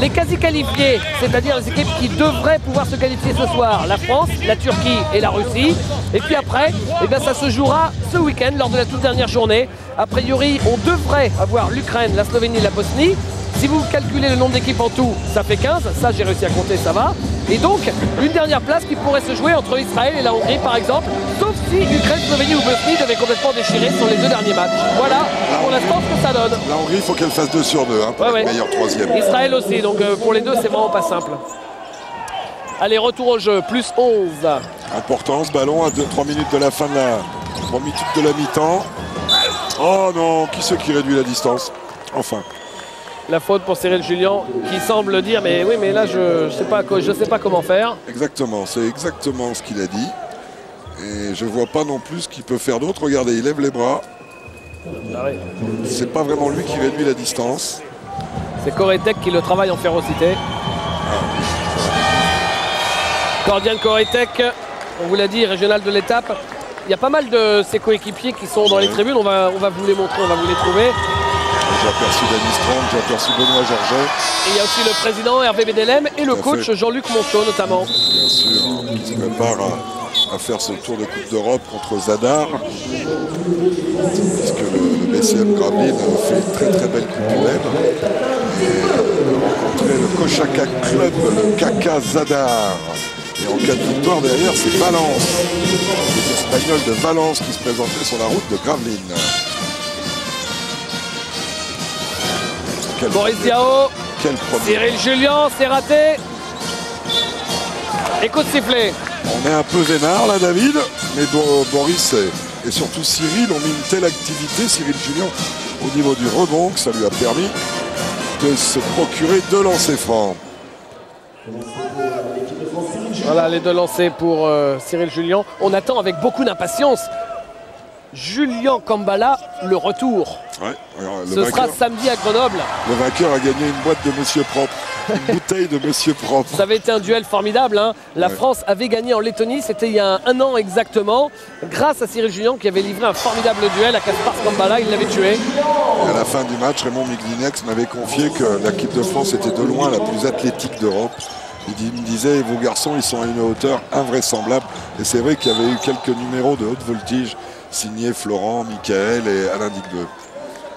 Les quasi-qualifiés, c'est-à-dire les équipes qui devraient pouvoir se qualifier ce soir, la France, la Turquie et la Russie. Et puis après, eh bien, ça se jouera ce week-end lors de la toute dernière journée. A priori, on devrait avoir l'Ukraine, la Slovénie et la Bosnie. Si vous calculez le nombre d'équipes en tout, ça fait 15. Ça, j'ai réussi à compter, ça va. Et donc, une dernière place qui pourrait se jouer entre Israël et la Hongrie, par exemple. Sauf si Ukraine, Slovénie ou Bosnie devaient complètement déchirer sur les deux derniers matchs. Voilà, pour l'instant, ce que ça donne. La Hongrie, il faut qu'elle fasse 2 sur 2 hein, pour être meilleur troisième. Israël aussi, donc pour les deux, c'est vraiment pas simple. Allez, retour au jeu, plus 11. Important ce ballon à 3 minutes de la fin de la 3 minutes de la mi-temps. Oh non, qui c'est qui réduit la distance? Enfin. La faute pour Cyril Julien qui semble dire mais oui mais là je sais pas comment faire. Exactement, c'est exactement ce qu'il a dit. Et je vois pas non plus ce qu'il peut faire d'autre. Regardez, il lève les bras. Ah oui. C'est pas vraiment lui qui réduit la distance. C'est Koretek qui le travaille en férocité. Cordian Koretek, on vous l'a dit, régional de l'étape. Il y a pas mal de ses coéquipiers qui sont dans les tribunes, on va vous les montrer, on va vous les trouver. J'ai aperçu Danny Strong, j'ai aperçu Benoît Georget. Et il y a aussi le président Hervé Bédélem et le coach Jean-Luc Monchot notamment. Bien sûr, qui se prépare à faire ce tour de Coupe d'Europe contre Zadar. Puisque le BCM Gravelines fait une très très belle Coupe du Web. Et rencontrer le Kochaka Club, le KK Zadar. Et en cas de victoire derrière, c'est Valence. Les Espagnols de Valence qui se présentaient sur la route de Gravelines. Boris Diao, Cyril Julien, c'est raté. Et coup de sifflet. On est un peu vénard là, David, mais Boris et surtout Cyril ont mis une telle activité, Cyril Julien, au niveau du rebond, que ça lui a permis de se procurer 2 lancers francs. Voilà les 2 lancers pour Cyril Julien. On attend avec beaucoup d'impatience Julien Kambala, le retour. Ouais, ce sera samedi à Grenoble. Le vainqueur a gagné une boîte de Monsieur Propre, une bouteille de Monsieur Propre. Ça avait été un duel formidable. Hein. La France avait gagné en Lettonie, c'était il y a un an exactement, grâce à Cyril Julien qui avait livré un formidable duel à Kaspar Kambala, il l'avait tué. Et à la fin du match, Raymond Miglinex m'avait confié que l'équipe de France était de loin la plus athlétique d'Europe. Il me disait, vos garçons, ils sont à une hauteur invraisemblable. Et c'est vrai qu'il y avait eu quelques numéros de haute voltige signés Florent, Michael et Alain Digbeu.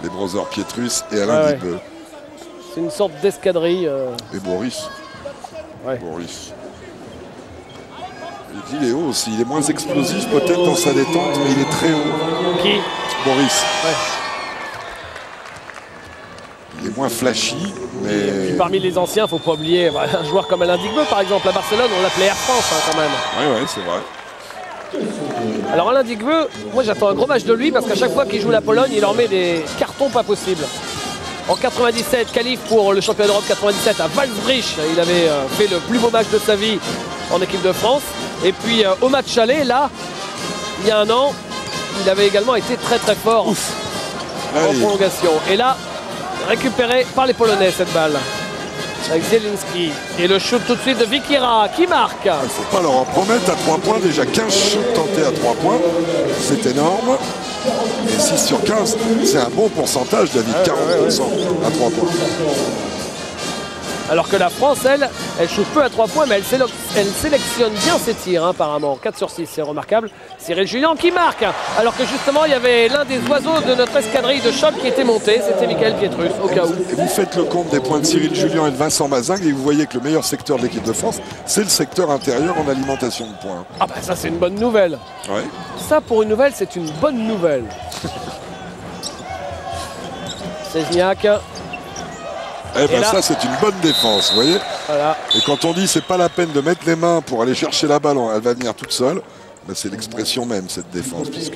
Les brothers Pietrus et Alain Digbeu. C'est une sorte d'escadrille. Et Boris. Ouais. Boris. Il est haut aussi. Il est moins explosif peut-être dans sa détente, mais il est très haut. Qui? Boris. Ouais. Il est moins flashy, mais... Et puis parmi les anciens, il ne faut pas oublier un joueur comme Alain Digbeu, par exemple, à Barcelone, on l'appelait Air France hein, quand même. Oui, c'est vrai. Alors Alain Digbeu, moi j'attends un gros match de lui parce qu'à chaque fois qu'il joue la Pologne, il leur met des cartons pas possibles. En 97, qualif pour le championnat d'Europe 97 à Walsbrich, il avait fait le plus beau match de sa vie en équipe de France. Et puis au match aller, là, il y a un an, il avait également été très très fort en prolongation. Et là, récupéré par les Polonais cette balle. Avec Zielinski. Et le shoot tout de suite de Vikira qui marque. Il ne faut pas leur en promettre à 3 points. Déjà 15 shoots tentés à 3 points. C'est énorme. Et 6 sur 15, c'est un bon pourcentage, David. 40% à 3 points. Alors que la France, elle shoot peu à 3 points, mais elle sélectionne bien ses tirs, hein, apparemment. 4 sur 6, c'est remarquable. Cyril Julien qui marque. Alors que justement, il y avait l'un des oiseaux de notre escadrille de choc qui était monté. C'était Michael Pietrus, au cas où. Et vous faites le compte des points de Cyril Julien et de Vincent Mazingue et vous voyez que le meilleur secteur de l'équipe de France, c'est le secteur intérieur en alimentation de points. Ah bah ça, c'est une bonne nouvelle. Ouais. Ça, pour une nouvelle, c'est une bonne nouvelle. Sezniak. Eh ben ça, c'est une bonne défense, vous voyez. Voilà. Et quand on dit c'est pas la peine de mettre les mains pour aller chercher la balle, elle va venir toute seule, ben c'est l'expression même, cette défense, puisque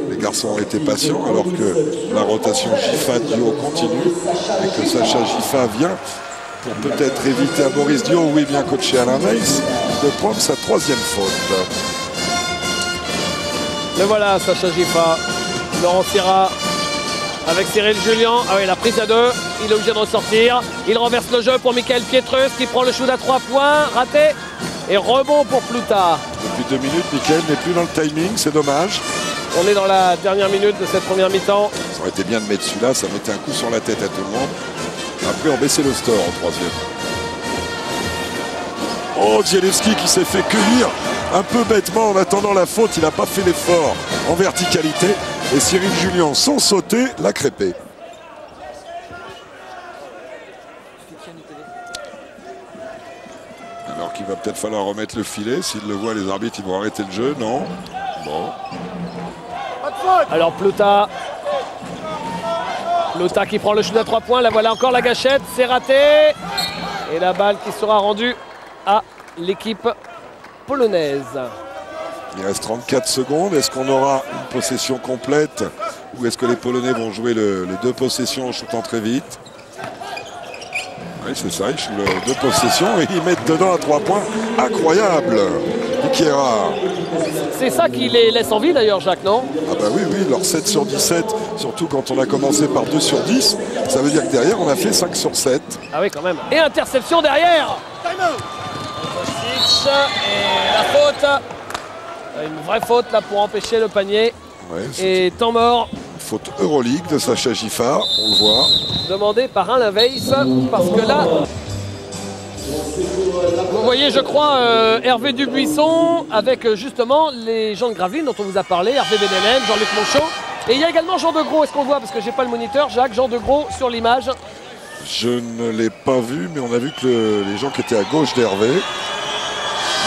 les garçons ont été patients, alors que la rotation Gifa-Dio continue, et que Sacha Gifa vient pour peut-être éviter à Boris Dio, oui, bien coaché Alain Weiss, de prendre sa 3e faute. Le voilà, Sacha Gifa. Laurent Syrah avec Cyril Julien. Ah oui, la prise à 2. Il est obligé de ressortir. Il renverse le jeu pour Michael Pietrus qui prend le shoot à 3 points. Raté. Et rebond pour Plouta. Depuis 2 minutes, Michael n'est plus dans le timing. C'est dommage. On est dans la dernière minute de cette première mi-temps. Ça aurait été bien de mettre celui-là. Ça mettait un coup sur la tête à tout le monde. Après, on baissait le score en 3e. Oh, Zielinski qui s'est fait cueillir un peu bêtement en attendant la faute. Il n'a pas fait l'effort en verticalité. Et Cyril Julien, sans sauter, l'a crêpé. il va peut-être falloir remettre le filet. S'ils le voient, les arbitres, ils vont arrêter le jeu. Non. Bon. Alors Plota. Plota qui prend le shoot à 3 points. Là voilà encore la gâchette. C'est raté. Et la balle qui sera rendue à l'équipe polonaise. Il reste 34 secondes. Est-ce qu'on aura une possession complète ou est-ce que les Polonais vont jouer les 2 possessions en shootant très vite? Oui, c'est ça, ils jouent les 2 possessions et ils mettent dedans à 3 points. Incroyable, Ikiera. C'est ça qui les laisse en vie d'ailleurs, Jacques, non? Ah bah oui, leur 7 sur 17, surtout quand on a commencé par 2 sur 10, ça veut dire que derrière, on a fait 5 sur 7. Ah oui, quand même. Et interception derrière. Et la faute. Une vraie faute là pour empêcher le panier. Ouais, et temps mort. Faute Euroleague de Sacha Giffard, on le voit. Demandé par Alain Weiss, parce que là, vous voyez, je crois, Hervé Dubuisson avec justement les gens de Gravelines dont on vous a parlé, Hervé Benelem, Jean-Luc Monchot. Et il y a également Jean Degros, est-ce qu'on voit, parce que j'ai pas le moniteur, Jacques, Jean Degros sur l'image. Je ne l'ai pas vu, mais on a vu que les gens qui étaient à gauche d'Hervé.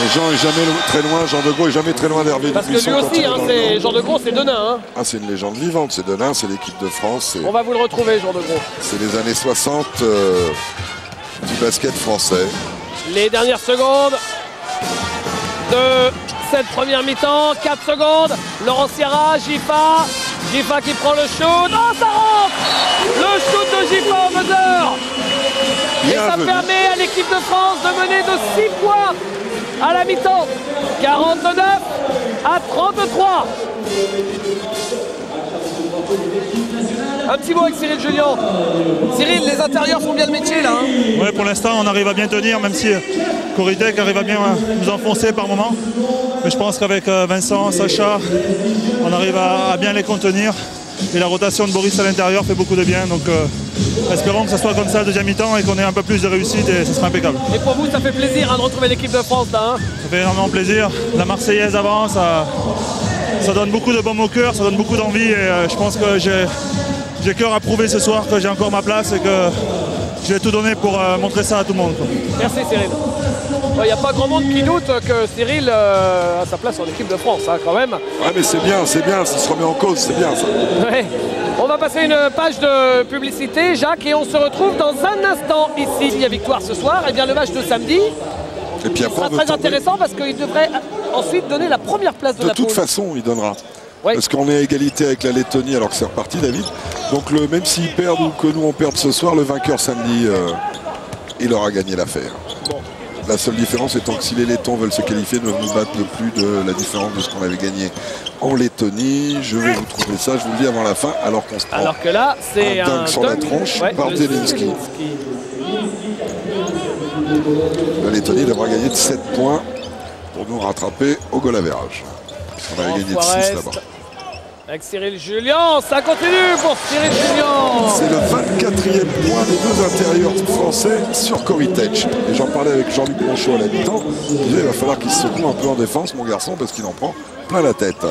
Mais Jean est jamais très loin, Jean Degros est jamais très loin d'Hervé Dubuisson. Parce que lui aussi, hein, Jean Degros, c'est Denain. Hein. Ah, c'est une légende vivante, c'est Denain, c'est l'équipe de France. On va vous le retrouver, Jean Degros. C'est les années 60 du basket français. Les dernières secondes de cette première mi-temps, 4 secondes. Laurent Sierra, Giffard qui prend le shoot. Oh, ça rentre! Le shoot de Giffard au buzzer. Et ça permet à l'équipe de France de mener de 6 points à la mi-temps. 49 à 33. Un petit mot avec Cyril Julien. Cyril, les intérieurs font bien le métier là. Hein. Ouais, pour l'instant, on arrive à bien tenir, même si Korytek arrive à bien nous enfoncer par moment. Mais je pense qu'avec Vincent, Sacha, on arrive à bien les contenir. Et la rotation de Boris à l'intérieur fait beaucoup de bien. Donc espérons que ça soit comme ça le deuxième mi-temps et qu'on ait un peu plus de réussite et ce sera impeccable. Et pour vous, ça fait plaisir hein, de retrouver l'équipe de France là. Hein. Ça fait énormément plaisir. La Marseillaise avance, ça donne beaucoup de baume au cœur, ça donne beaucoup d'envie. Et je pense que j'ai cœur à prouver ce soir que j'ai encore ma place et que je vais tout donner pour montrer ça à tout le monde. Quoi. Merci Cyril. Il n'y a pas grand monde qui doute que Cyril a sa place en équipe de France, hein, quand même. Ouais, mais c'est bien, ça se remet en cause, c'est bien ça. Ouais. On va passer une page de publicité, Jacques, et on se retrouve dans un instant ici. Il y a victoire ce soir, et bien le match de samedi et puis après, sera très intéressant parce qu'il devrait ensuite donner la première place de la poule. De toute façon, il donnera. Ouais. Parce qu'on est à égalité avec la Lettonie alors que c'est reparti, David. Donc même s'ils perdent ou que nous on perde ce soir, le vainqueur samedi, il aura gagné l'affaire. Bon. La seule différence étant que si les Lettons veulent se qualifier, ne nous battent de plus de la différence de ce qu'on avait gagné en Lettonie. Je vais vous trouver ça, je vous le dis avant la fin, alors qu'on se prend alors que là, c'est un dunk sur la tronche par Zelinski. La Lettonie devra gagner de 7 points pour nous rattraper au goal average. On avait gagné de 6 là-bas. Avec Cyril Julien, ça continue pour Cyril Julien. C'est le 24e point des deux intérieurs français sur Korytek. Et j'en parlais avec Jean-Luc Monchot à la mi-temps. Il disait il va falloir qu'il se secoue un peu en défense, mon garçon, parce qu'il en prend plein la tête.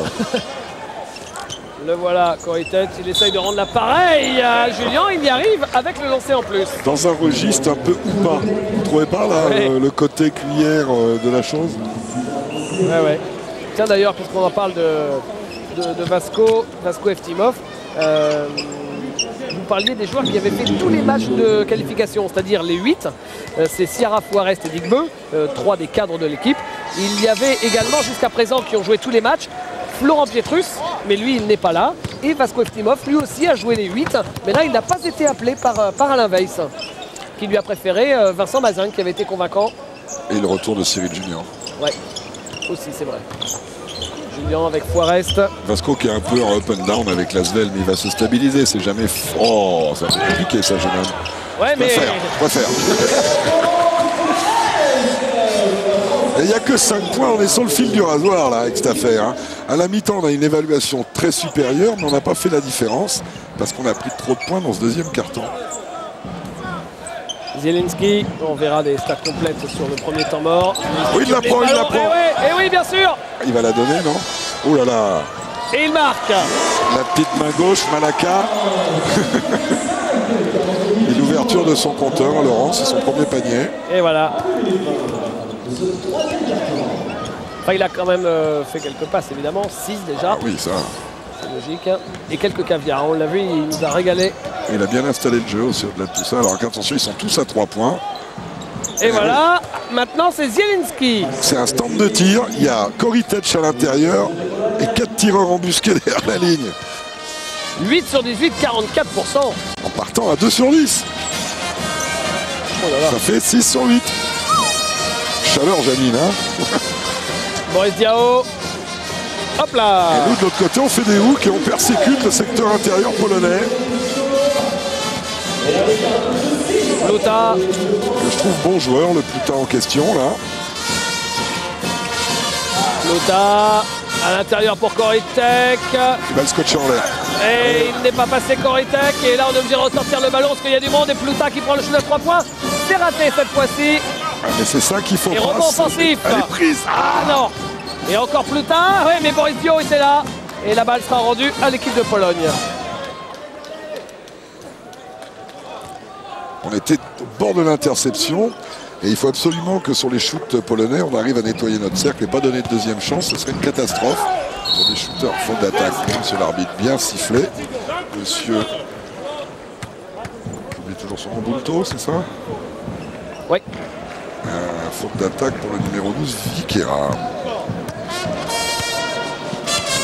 Le voilà, Korytek, il essaye de rendre l'appareil à Julien, il y arrive avec le lancer en plus. Dans un registre un peu ou pas. Vous ne trouvez pas là le côté cuillère de la chose? Ouais. Tiens d'ailleurs, puisqu'on en parle de Vasco Eftimov, vous parliez des joueurs qui avaient fait tous les matchs de qualification, c'est-à-dire les 8. C'est Ciara Fuarest et Digbeu, 3 des cadres de l'équipe. Il y avait également jusqu'à présent qui ont joué tous les matchs. Florent Pietrus, mais lui il n'est pas là. Et Vasco Eftimov, lui aussi a joué les 8. Mais là il n'a pas été appelé par Alain Weiss, qui lui a préféré Vincent Mazin, qui avait été convaincant. Et le retour de Cyril Julien. Ouais, aussi c'est vrai. Julien avec Fuarest. Vasco qui est un peu en up and down avec Lasvel, mais il va se stabiliser. C'est jamais... Oh, ça va être compliqué ça, jeune homme. Ouais, mais... Préfère. Et il n'y a que 5 points, on est sur le fil du rasoir là avec cette affaire. Hein. À la mi-temps, on a une évaluation très supérieure, mais on n'a pas fait la différence parce qu'on a pris trop de points dans ce deuxième carton. Zelinski, on verra des stats complètes sur le premier temps mort. Oui, il la prend, il la prend. Et oui, bien sûr. Il va la donner, non? Oh là là. Et il marque. La petite main gauche, Malaka. Et l'ouverture de son compteur, Laurent, c'est son premier panier. Et voilà. Enfin, il a quand même fait quelques passes, évidemment. 6 déjà. Ah oui, ça. C'est logique. Et quelques caviars. On l'a vu, il nous a régalé. Il a bien installé le jeu aussi au-delà de tout ça. Alors attention, ils sont tous à 3 points. Et voilà, maintenant c'est Zielinski. C'est un stand de tir. Il y a Koritic à l'intérieur et 4 tireurs embusqués derrière la ligne. 8 sur 18, 44%. En partant à 2 sur 10. Oh là là. Ça fait 6 sur 8. Chaleur, Janine, hein. Boris Diaw. Hop là. Et nous, de l'autre côté, on fait des hooks et on persécute le secteur intérieur polonais. Pluta. Que je trouve bon joueur, le Pluta en question, là. Pluta. À l'intérieur pour Koritek. Il va le scotcher en l'air. Et il n'est pas passé Koritek. Et là, on est obligé de ressortir le ballon parce qu'il y a du monde. Et Pluta qui prend le shoot à 3 points. C'est raté cette fois-ci. Ah, mais c'est ça qu'il faut Et pas. rebond offensif. Elle est prise. Ah non. Et encore Pluta. Oui, mais Boris Diaw était là. Et la balle sera rendue à l'équipe de Pologne. On était au bord de l'interception. Et il faut absolument que sur les shoots polonais, on arrive à nettoyer notre cercle et pas donner de deuxième chance. Ce serait une catastrophe. Pour des shooters en faute d'attaque, monsieur l'arbitre bien sifflé. Monsieur... J'oublie toujours son nom, Bulto, c'est ça? Oui. Faute d'attaque pour le numéro 12, Viquera.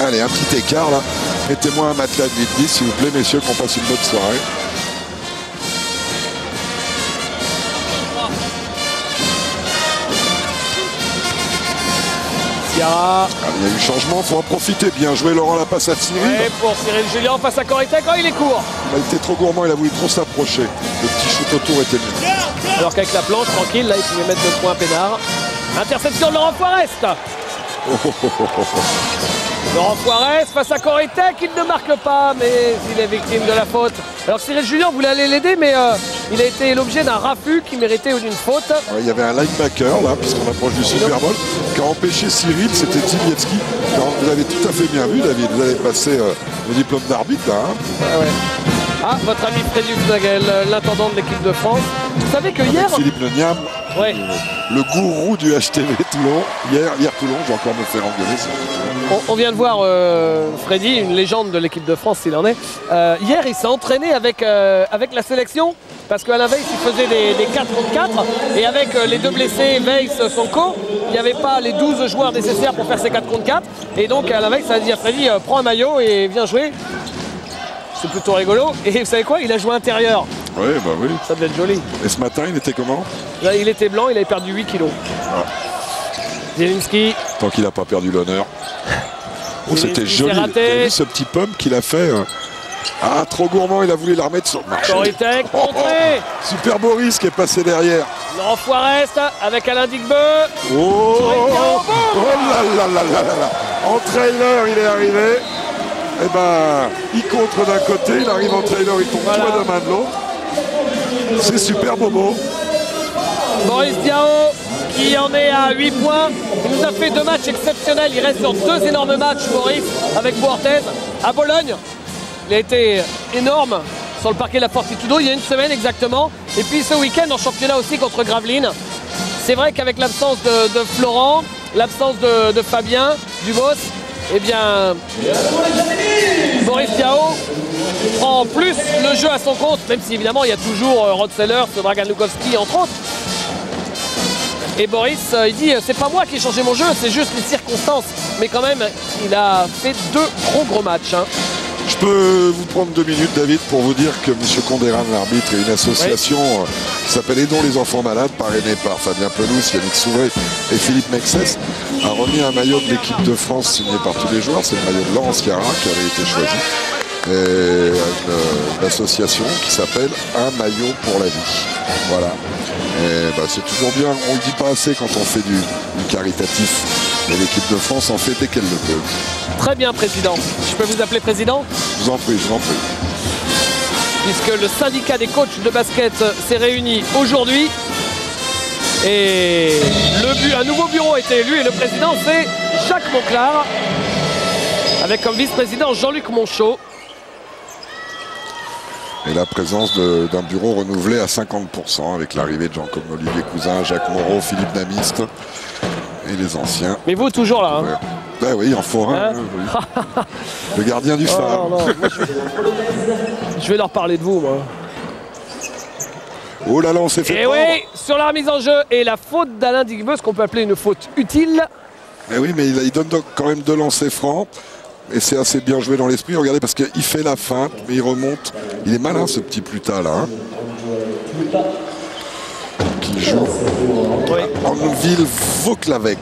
Allez, un petit écart là. Mettez-moi un matelas de 8-10 s'il vous plaît, messieurs, qu'on passe une bonne soirée. Ciara. Il y a eu changement, il faut en profiter. Bien joué, Laurent, la passe à Cyril. Et pour Cyril Julien face à Koritek. Oh, il est court. Il a été trop gourmand, il a voulu trop s'approcher. Le petit shoot autour était mieux. Alors qu'avec la planche, tranquille, là, il pouvait mettre 2 points peinard. Interception de Laurent Forest. Laurent Forest face à Koritek, il ne marque pas, mais il est victime de la faute. Alors Cyril Julien voulait aller l'aider, mais il a été l'objet d'un raffut qui méritait une faute. Ouais, il y avait un linebacker, là, puisqu'on approche du Super Bowl, qui a empêché Cyril, c'était Zilievski. Vous l'avez tout à fait bien vu, David. Vous avez passé le diplôme d'arbitre, là. Hein. Ouais. Ah, votre ami Frédéric Nagel, l'intendant de l'équipe de France. Vous savez que hier... Philippe Leniam, ouais. Le gourou du HTV Toulon. Hier Toulon, je vais encore me faire engueuler. On vient de voir Freddy, une légende de l'équipe de France s'il en est. Hier, il s'est entraîné avec la sélection. Parce qu'à la veille, il faisait des 4 contre 4. Et avec les 2 blessés, Weiss, Sonko, il n'y avait pas les 12 joueurs nécessaires pour faire ces 4 contre 4. Et donc à la veille, ça a dit à Freddy, prends un maillot et viens jouer. C'est plutôt rigolo. Et vous savez quoi? Il a joué intérieur. Oui, bah oui. Ça devait être joli. Et ce matin, il était comment? Là, il était blanc, il avait perdu 8 kilos. Ah. Zielinski. Tant qu'il n'a pas perdu l'honneur. Oh, c'était joli. Vous avez vu ce petit pump qu'il a fait? Ah, trop gourmand, il a voulu la remettre sur le marché. Koritek, contré. Super Boris qui est passé derrière. Laurent Forest avec Alain Digbeu. Oh, là là là là là. En trailer, il est arrivé. Eh ben, il contre d'un côté, il arrive en trailer, il tombe voilà. Toi de main de l'autre. C'est super Bobo. Boris Diaw qui en est à 8 points. Il nous a fait 2 matchs exceptionnels. Il reste sur 2 énormes matchs, Boris, avec Boarthez à Bologne. Il a été énorme sur le parquet de la Fortitudo il y a une semaine exactement. Et puis ce week-end en championnat aussi contre Gravelines. C'est vrai qu'avec l'absence de Florent, l'absence de Fabien Dubos, eh bien, Boris Diaw prend plus le jeu à son compte, même si évidemment il y a toujours Rod Sellers, Dragan Lukowski entre autres. Et Boris, il dit, c'est pas moi qui ai changé mon jeu, c'est juste les circonstances. Mais quand même, il a fait 2 gros matchs. Hein. Je peux vous prendre 2 minutes, David, pour vous dire que M. Condéran, l'arbitre, et une association qui s'appelle Aidons les enfants malades, parrainée par Fabien Pelouse, Yannick Souvré et Philippe Mexès, a remis un maillot de l'équipe de France signé par tous les joueurs. C'est le maillot de Laurent Ciara qui avait été choisi. Et une association qui s'appelle Un maillot pour la vie. Voilà. Et bah, c'est toujours bien, on ne le dit pas assez quand on fait du caritatif. Et l'équipe de France en fait dès qu'elle le peut. Très bien, président. Je peux vous appeler président? Je vous en prie, je vous en prie. Puisque le syndicat des coachs de basket s'est réuni aujourd'hui. Et un nouveau bureau a été élu et le président c'est Jacques Monclar. Avec comme vice-président Jean-Luc Monchot. Et la présence d'un bureau renouvelé à 50% avec l'arrivée de gens comme Olivier Cousin, Jacques Moreau, Philippe Namiste et les anciens. Mais vous, toujours là. Hein. Ben oui, il en faut un. Oui. Le gardien du phare. Non, moi, je vais leur parler de vous, moi. Oh là là, on s'est fait Et prendre. oui, sur la remise en jeu et la faute d'Alain Digbeu, ce qu'on peut appeler une faute utile. Mais oui, mais il donne donc quand même 2 lancers francs. Et c'est assez bien joué dans l'esprit. Regardez, parce qu'il fait la feinte, mais il remonte. Il est malin, ce petit Pluta, là. Hein. Qui joue en ville Vauclavec.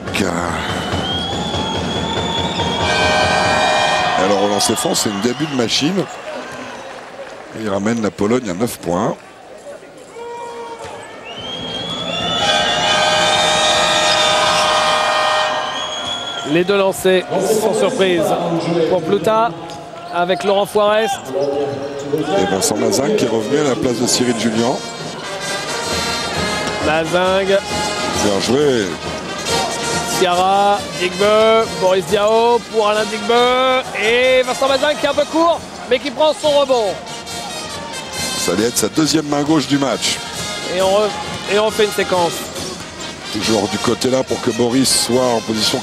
Alors, au lancer franc, c'est un début de machine. Et il ramène la Pologne à 9 points. Les 2 lancers sans surprise pour Pluta avec Laurent Foirest. Et Vincent Mazingue qui est revenu à la place de Cyril Julien. Mazingue, Bien joué. Ciara, Digbeu, Boris Diao pour Alain Digbeu. Et Vincent Mazingue qui est un peu court, mais qui prend son rebond. Ça allait être sa 2e main gauche du match. Et on fait une séquence. Toujours du côté là pour que Boris soit en position.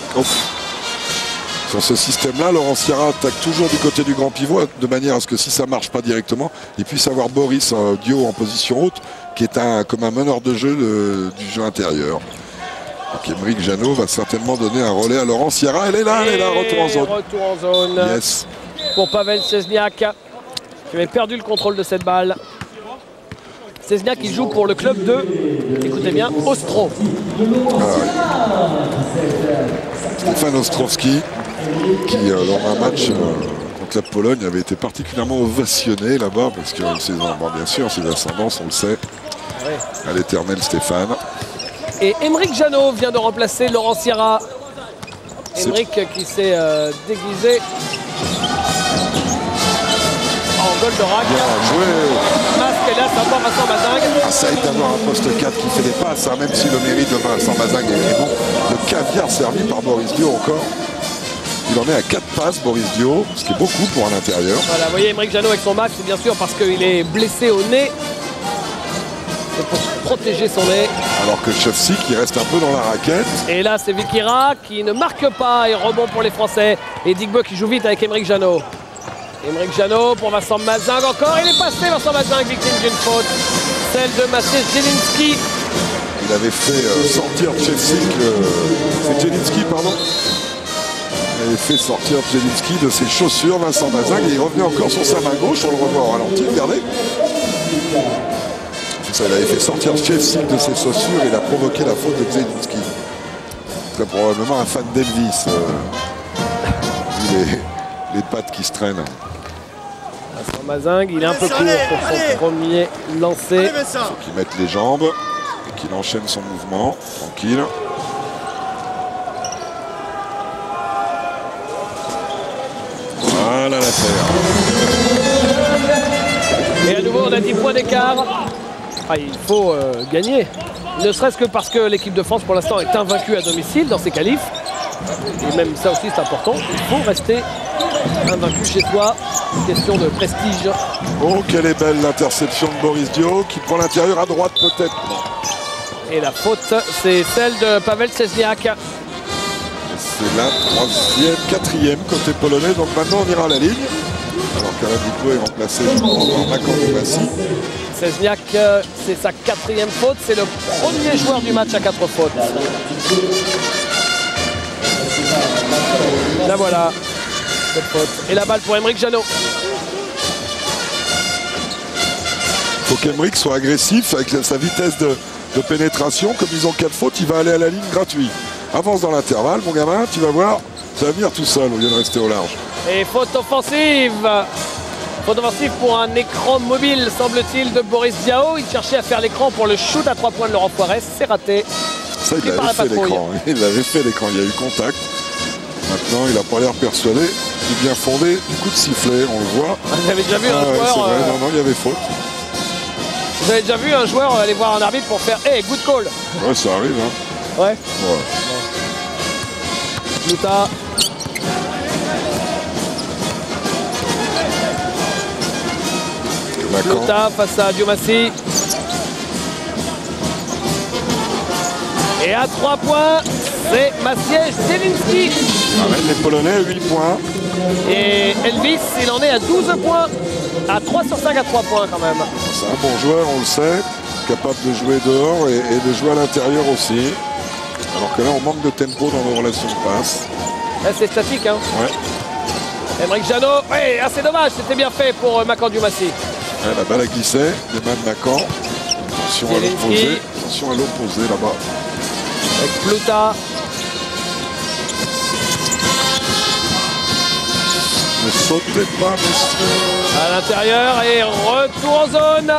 Sur ce système-là, Laurent Ciara attaque toujours du côté du grand pivot de manière à ce que si ça ne marche pas directement, il puisse avoir Boris Dio en position haute qui est comme un meneur de jeu du jeu intérieur. Donc Émeric Janot va certainement donner un relais à Laurent Ciara. Elle est là, retour en zone. Retour en zone Yes. pour Pavel Szczesniak qui avait perdu le contrôle de cette balle. Szczesniak qui joue pour le club de, écoutez bien, Ostro. Stéphane Ostrowski qui lors d'un match contre la Pologne avait été particulièrement ovationné là-bas parce que bien sûr ses ascendances on le sait à l'éternel Stéphane. Et Émeric Janot vient de remplacer Laurent Ciara. Émeric qui s'est déguisé en Goldorak. Bien joué. Masque est là, c'est encore Vincent Mazingue. Ça aide d'avoir un poste 4 qui fait des passes, hein, même si le mérite de Vincent Mazingue est bon. Le caviar servi par Boris Dio encore. Il en est à 4 passes, Boris Dio, ce qui est beaucoup pour un intérieur. Voilà, vous voyez Émeric Janot avec son match, c'est bien sûr parce qu'il est blessé au nez. C'est pour protéger son nez. Alors que Chefsy qui reste un peu dans la raquette. Et là, c'est Vikira qui ne marque pas et rebond pour les Français. Et Digbeu qui joue vite avec Émeric Janot. Émeric Janot pour Vincent Mazingue encore. Il est passé, Vincent Mazingue, victime d'une faute. Celle de Maciej Zielinski. Il avait fait sortir Chefsy, c'est Zielinski, pardon. Il avait fait sortir Zielinski de ses chaussures, Vincent Mazingue, et il revenait encore sur sa main gauche, on le revoit au ralenti, regardez. Ça, il avait fait sortir Chefsy de ses chaussures et il a provoqué la faute de Zielinski. C'est probablement un fan d'Elvis. Les pattes qui se traînent. Vincent Mazingue, il est un peu court pour son premier lancer. Qui mettent les jambes et qu'il enchaîne son mouvement, tranquille. Voilà l'affaire. Et à nouveau, on a 10 points d'écart. Ah, il faut gagner. Ne serait-ce que parce que l'équipe de France, pour l'instant, est invaincue à domicile dans ses qualifs. Et même ça aussi, c'est important. Il faut rester invaincu chez soi. Question de prestige. Oh, quelle est belle l'interception de Boris Dio qui prend l'intérieur à droite peut-être. Et la faute, c'est celle de Pavel Szczesniak. C'est la 4e côté polonais. Donc maintenant, on ira à la ligne. Alors qu'Alain Digbeu est remplacé par Macron Bassi. Szczesniak, c'est sa 4e faute. C'est le premier joueur du match à 4 fautes. La voilà, cette faute. Et la balle pour Émeric Janot. Il faut qu'Émeric soit agressif avec sa vitesse de pénétration. Comme ils ont 4 fautes, il va aller à la ligne gratuit. Avance dans l'intervalle, mon gamin, tu vas voir, ça va venir tout seul au lieu de rester au large. Et faute offensive. Faute offensive pour un écran mobile, semble-t-il, de Boris Diao. Il cherchait à faire l'écran pour le shoot à 3 points de Laurent Foirest. C'est raté. Ça, il avait fait l'écran. Il avait fait l'écran, il y a eu contact. Maintenant, il n'a pas l'air persuadé. Il est bien fondé, du coup de sifflet, on le voit. Vous avez déjà vu un joueur... C'est vrai, non, il y avait faute. Vous avez déjà vu un joueur aller voir un arbitre pour faire « Hey, good call ». Ouais, ça arrive, hein. Ouais. Pluta. Pluta face à Diomassi. Et à 3 points, c'est Maciej-Zielinski. Les Polonais, 8 points. Et Elvis, il en est à 12 points. À 3 sur 5 à 3 points quand même. C'est un bon joueur, on le sait. Capable de jouer dehors et de jouer à l'intérieur aussi. Alors que là, on manque de tempo dans nos relations de passe. Là, c'est statique, hein. Ouais. Emeric Janot. Oui, c'est dommage, c'était bien fait pour Makan Diomassi. Ouais, la balle a glissé. Les mains de Makan. Attention à l'opposé. Attention à l'opposé là-bas. Avec Pluta. Ne sautez pas, messieurs. À l'intérieur et retour en zone.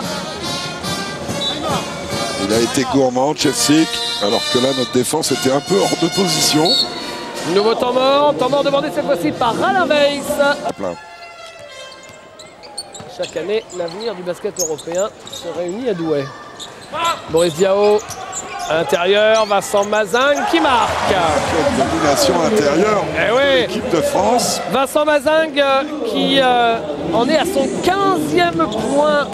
Il a été gourmand, Chevsik, alors que là, notre défense était un peu hors de position. Nouveau temps mort demandé cette fois-ci par Alain Weiss. Chaque année, l'avenir du basket européen se réunit à Douai. Boris Diaw à l'intérieur, Vincent Mazingue qui marque. Quelle domination intérieure Eh oui. l'équipe de France. Vincent Mazingue qui en est à son 15e point.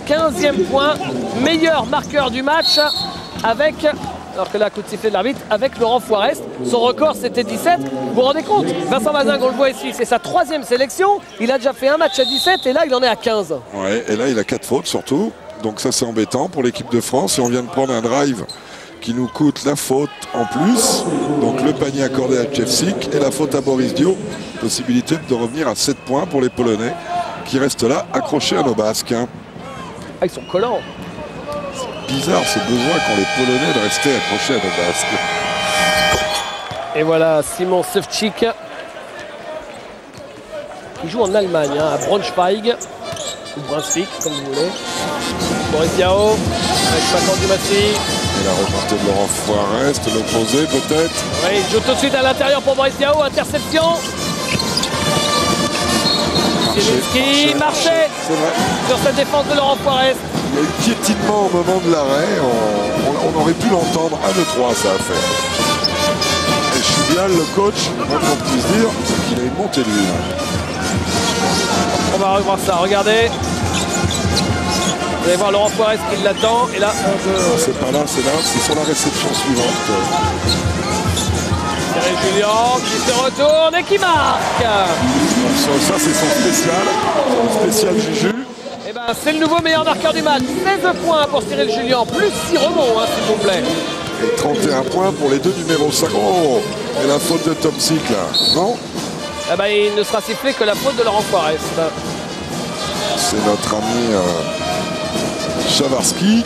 15e point, meilleur marqueur du match avec, alors que là, coup de sifflet de l'arbitre, avec Laurent Foirest. Son record, c'était 17. Vous vous rendez compte? Vincent Mazingue, on le voit ici, c'est sa 3e sélection. Il a déjà fait un match à 17 et là, il en est à 15. Ouais, et là, il a 4 fautes surtout. Donc ça, c'est embêtant pour l'équipe de France. Et on vient de prendre un drive qui nous coûte la faute en plus. Donc le panier accordé à Chevsik et la faute à Boris Diaw. Possibilité de revenir à 7 points pour les Polonais qui restent là accrochés à nos Basques. Ah, ils sont collants. Bizarre ce besoin qu'ont les Polonais de rester accrochés à nos Basques. Et voilà Simon Sevcik qui joue en Allemagne, hein, à Braunschweig ou Brunswick comme vous voulez. Boris Diaw avec Makan Diomassi. Et la remontée de Laurent Foirest, l'opposé peut-être. Oui, il joue tout de suite à l'intérieur pour Boris Diaw, interception. Zielinski marchait sur cette défense de Laurent Foirest. Il y a eu piétinement au moment de l'arrêt. On aurait pu l'entendre. 1-2-3, ça a fait. Et Chubial, le coach, moins qu'on puisse dire, c'est qu'il a une montée de lui. On va revoir ça, regardez. Vous allez voir Laurent Foirest qui l'attend. Et là, c'est pas là, c'est là. C'est sur la réception suivante. Cyril Julien qui se retourne et qui marque. Ça, c'est son spécial. Le spécial Juju. Et ben, c'est le nouveau meilleur marqueur du match. 16 points pour Cyril Julien, plus 6 rebonds, hein, s'il vous plaît. Et 31 points pour les deux numéros 5. Oh, et la faute de Tomczyk, là. Non? Eh ben, il ne sera sifflé que la faute de Laurent Foirest. C'est notre ami Chavarski.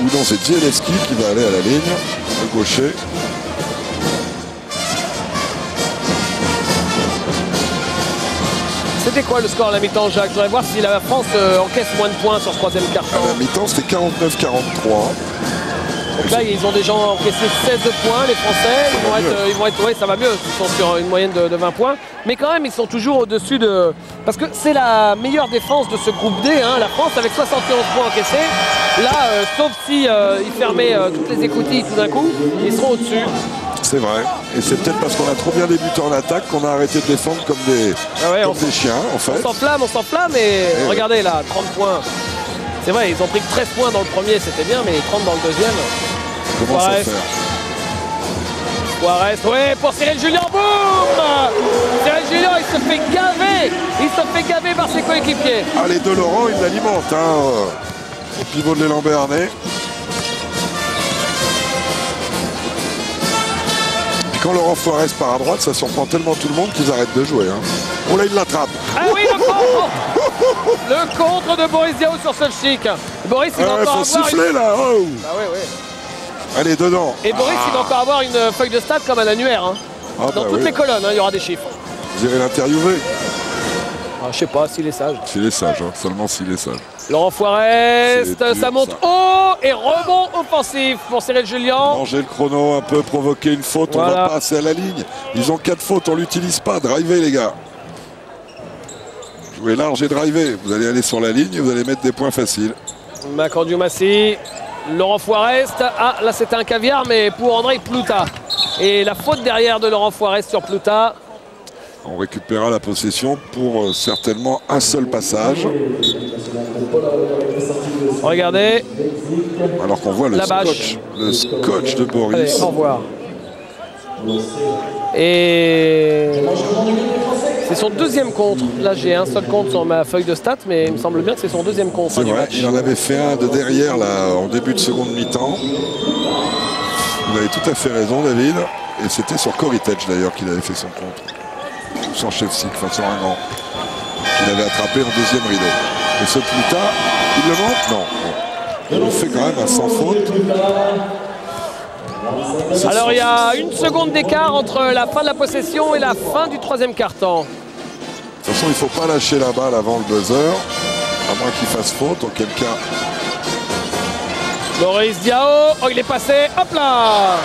Ou non, c'est Zielinski qui va aller à la ligne. Le gaucher. C'était quoi le score à la mi-temps, Jacques? Je voudrais voir si la France encaisse moins de points sur ce troisième quart-temps. À la mi-temps, c'était 49-43. Donc là, ils ont déjà encaissé 16 points, les Français. Ils vont être, ouais, ça va mieux. Ils sont sur une moyenne de 20 points. Mais quand même, ils sont toujours au-dessus de... Parce que c'est la meilleure défense de ce groupe D, hein, la France, avec 71 points encaissés. Là, sauf si ils fermaient toutes les écoutilles tout d'un coup, ils seront au-dessus. C'est vrai. Et c'est peut-être parce qu'on a trop bien débuté en attaque qu'on a arrêté de défendre comme des, des chiens, en fait. On s'enflamme et regardez là, 30 points. C'est vrai, ils ont pris 13 points dans le premier, c'était bien, mais 30 dans le deuxième. Comment ça faire? Foirest, oui, pour Cyril Julien, boum! Cyril Julien, il se fait gaver! Il se fait gaver par ses coéquipiers. Allez, de Laurent, il l'alimente, hein, au pivot de l'élan béarnais. Quand Laurent Foirest part à droite, ça surprend tellement tout le monde qu'ils arrêtent de jouer. Hein. Oh là, il l'attrape. Ah oui, le contre! Le contre de Boris Diaw sur Sevcik. Boris, il va encore avoir siffler, là. Oh. Ah oui, oui. Allez, dedans. Et Boris, il va encore avoir une feuille de stade comme à l'annuaire. Hein. Dans toutes les colonnes, hein, il y aura des chiffres. Vous irez l'interviewer? Je sais pas s'il est sage. S'il est sage, hein. Seulement s'il est sage. Laurent Foirest, ça monte haut et rebond offensif pour Cyril Julien. Manger le chrono, un peu provoquer une faute, voilà. On va passer à la ligne. Ils ont 4 fautes, on l'utilise pas. Drivez les gars. Jouez large et drivez. Vous allez aller sur la ligne et vous allez mettre des points faciles. Makan Diomassi, Laurent Foirest. Ah, là c'était un caviar, mais pour Andrei Pluta. Et la faute derrière de Laurent Foirest sur Pluta. On récupérera la possession pour certainement un seul passage. Regardez. Alors qu'on voit le scotch de Boris. Allez, au revoir. Et c'est son deuxième contre. Là, j'ai un seul contre sur ma feuille de stats, mais il me semble bien que c'est son deuxième contre. C'est vrai, il en avait fait un de derrière là, en début de seconde mi-temps. Vous avez tout à fait raison, David. Et c'était sur Koritech d'ailleurs qu'il avait fait son contre. Sur Chevsik, enfin sur un grand. Qu'il avait attrapé en deuxième rideau. Et ce plus tard, il le manque? Non. Il le fait quand même à sans faute. Alors il y a une seconde d'écart entre la fin de la possession et la fin du troisième quart-temps. De toute façon, il ne faut pas lâcher la balle avant le buzzer, à moins qu'il fasse faute, auquel cas. Boris Diaw, oh il est passé, hop là.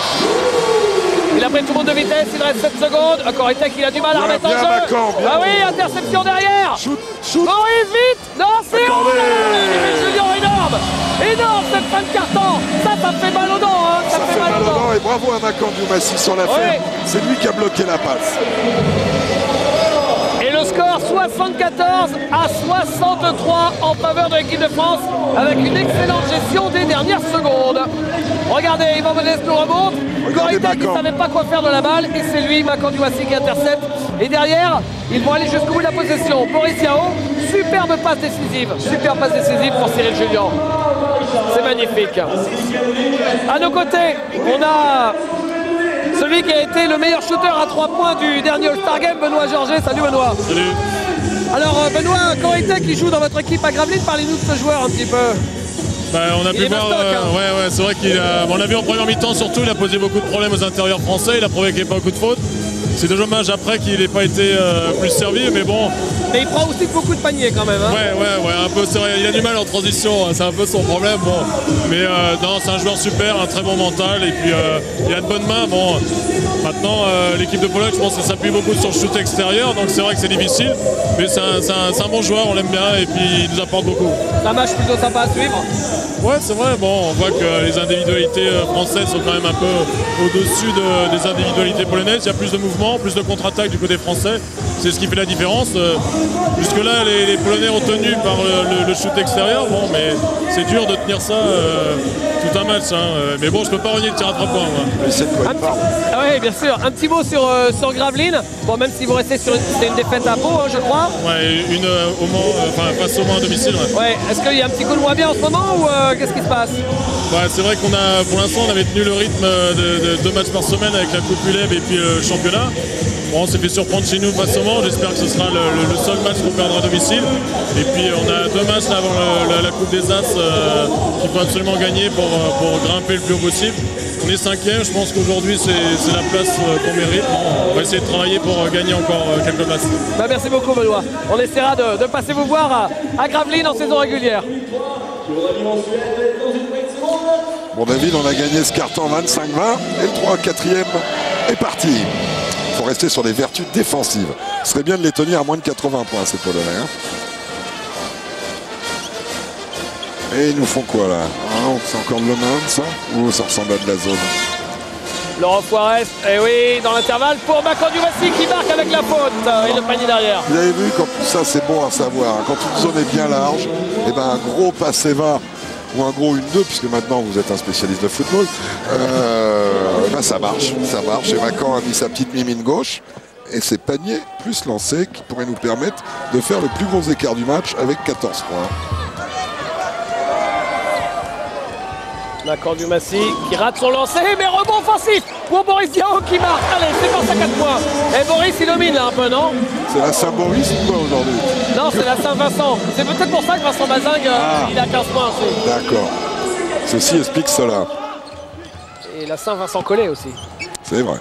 Il a pris tout le monde de vitesse, il reste 7 secondes. Koritech, il a du mal à remettre en jeu. Ah oui, interception derrière. Shoot. Boris, vite. Non, c'est Julien, énorme. Énorme cette fin de carton. Ça fait mal aux dents. Hein. Ça fait mal aux dents. Et bravo à Macandiou-Massy sur la ferme. C'est lui qui a bloqué la passe. Et le score 74 à 63 en faveur de l'équipe de France avec une excellente gestion des dernières secondes. Regardez, Yvan Modeste nous remonte. Koritech, il ne savait pas quoi faire de la balle et c'est lui, Macandiou-Massy, qui intercepte. Et derrière, ils vont aller jusqu'au bout de la possession. Boris Diaw, superbe passe décisive. Superbe passe décisive pour Cyril Julien. C'est magnifique. À nos côtés, on a celui qui a été le meilleur shooter à 3 points du dernier All-Star Game, Benoît Georget. Salut Benoît. Salut. Alors Benoît, Koritech qui joue dans votre équipe à Gravelines, parlez-nous de ce joueur un petit peu. On a pu voir, ouais, c'est vrai qu'il a, on l'a vu en première mi-temps surtout, il a posé beaucoup de problèmes aux intérieurs français, il a provoqué pas beaucoup de fautes. C'est dommage après qu'il n'ait pas été plus servi, mais bon. Mais il prend aussi beaucoup de paniers quand même. Hein. Ouais, un peu, c'est vrai, il a du mal en transition, c'est un peu son problème. Bon. Mais non, c'est un joueur super, un très bon mental, et puis il a de bonnes mains. Bon, maintenant, l'équipe de Pologne, je pense que ça s'appuie beaucoup sur le shoot extérieur, donc c'est vrai que c'est difficile. Mais c'est un bon joueur, on l'aime bien, et puis il nous apporte beaucoup. C'est un match plutôt sympa à suivre. Ouais, c'est vrai, bon, on voit que les individualités françaises sont quand même un peu au-dessus des individualités polonaises. Il y a plus de mouvements, plus de contre-attaques du côté français. C'est ce qui fait la différence. Jusque-là, les Polonais ont tenu par le shoot extérieur, bon, mais c'est dur de tenir ça tout un match. Hein. Mais bon, je peux pas renier le tir à 3 points. Ah oui, bien sûr. Un petit mot sur Gravelines. Bon, même si vous restez sur une défaite à Pau, hein, je crois. Ouais, une au Mans, face au Mans à domicile. Ouais. Est-ce qu'il y a un petit coup de moins bien en ce moment ou qu'est-ce qui se passe? Ouais, c'est vrai qu'on a, pour l'instant, on avait tenu le rythme de 2 matchs par semaine avec la Coupe ULEB et puis le championnat. Bon, on s'est fait surprendre chez nous face au Mans. J'espère que ce sera le seul match qu'on perdra à domicile. Et puis on a 2 matchs là, avant la Coupe des As qu'il faut absolument gagner pour grimper le plus haut possible. On est 5e, je pense qu'aujourd'hui c'est la place qu'on mérite. On va essayer de travailler pour gagner encore quelques places. Bah, merci beaucoup Benoît. On essaiera de passer vous voir à Gravelines en saison régulière. Bon David, on a gagné ce carton 25-20 et le 3-4e est parti. Il faut rester sur les vertus défensives. Ce serait bien de les tenir à moins de 80 points ces Polonais. Hein. Et ils nous font quoi là? C'est encore de l'homme ça? Ou ça ressemble à de la zone? Laurent Forest, et oui, dans l'intervalle pour Macandiou-Massy qui marque avec la faute et le panier derrière. Vous avez vu, quand ça c'est bon à savoir. Quand une zone est bien large, et ben un gros passe va ou un gros 1-2, puisque maintenant vous êtes un spécialiste de football, ben ça marche. Et Macan a mis sa petite mimine gauche. Et c'est panier plus lancé qui pourrait nous permettre de faire le plus gros écart du match avec 14 points. Macandiou-Massy qui rate son lancer, mais rebond offensif pour Boris Diaw qui marque. Allez, c'est pour ça 4 points. Et Boris, il domine là un peu, non? C'est la Saint-Boris ou quoi aujourd'hui? Non, c'est la Saint-Vincent. C'est peut-être pour ça que Vincent Bazingue, il a 15 points aussi. D'accord. Ceci explique cela. Et la Saint-Vincent Collet aussi. C'est vrai.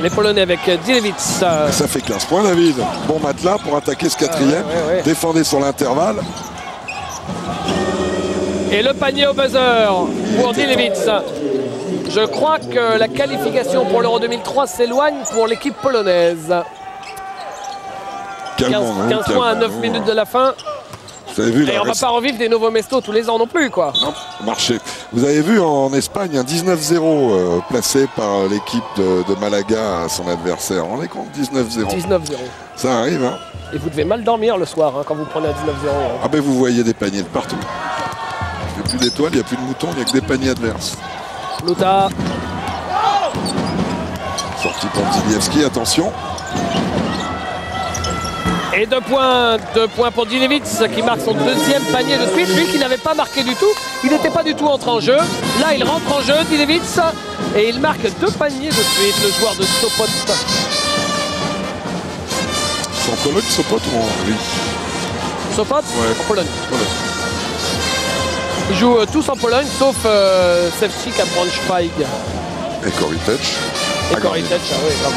Les Polonais avec Dilewicz. Ça fait 15 points, David. Bon matelas pour attaquer ce 4e. Ouais. Défendez sur l'intervalle. Et le panier au buzzer pour Dilewicz. Je crois que la qualification pour l'Euro 2003 s'éloigne pour l'équipe polonaise. 15 points à 9 minutes de la fin. Vous avez vu Et on va pas revivre des Novo Mesto tous les ans non plus, quoi. Non, marché. Vous avez vu en Espagne un 19-0 placé par l'équipe de Malaga à son adversaire. On est compte 19-0. 19-0. Ça arrive, hein. Et vous devez mal dormir le soir quand vous prenez un 19-0. Ah ben vous voyez des paniers de partout. Il n'y a plus d'étoiles, il n'y a plus de moutons, il n'y a que des paniers adverses. Pluta. Sorti Pantilievski, attention. Et 2 points pour Djiljevic qui marque son 2e panier de suite. Lui qui n'avait pas marqué du tout, il n'était pas du tout entré en jeu. Là il rentre en jeu, Djiljevic, et il marque 2 paniers de suite, le joueur de Sopot. C'est en Pologne, Sopot ou en Hongrie? Sopot, Ouais. en Pologne. Pologne. Ils jouent tous en Pologne, sauf Sevcik à Braunschweig. Et Koritech. Et Koritech, ah oui, grave.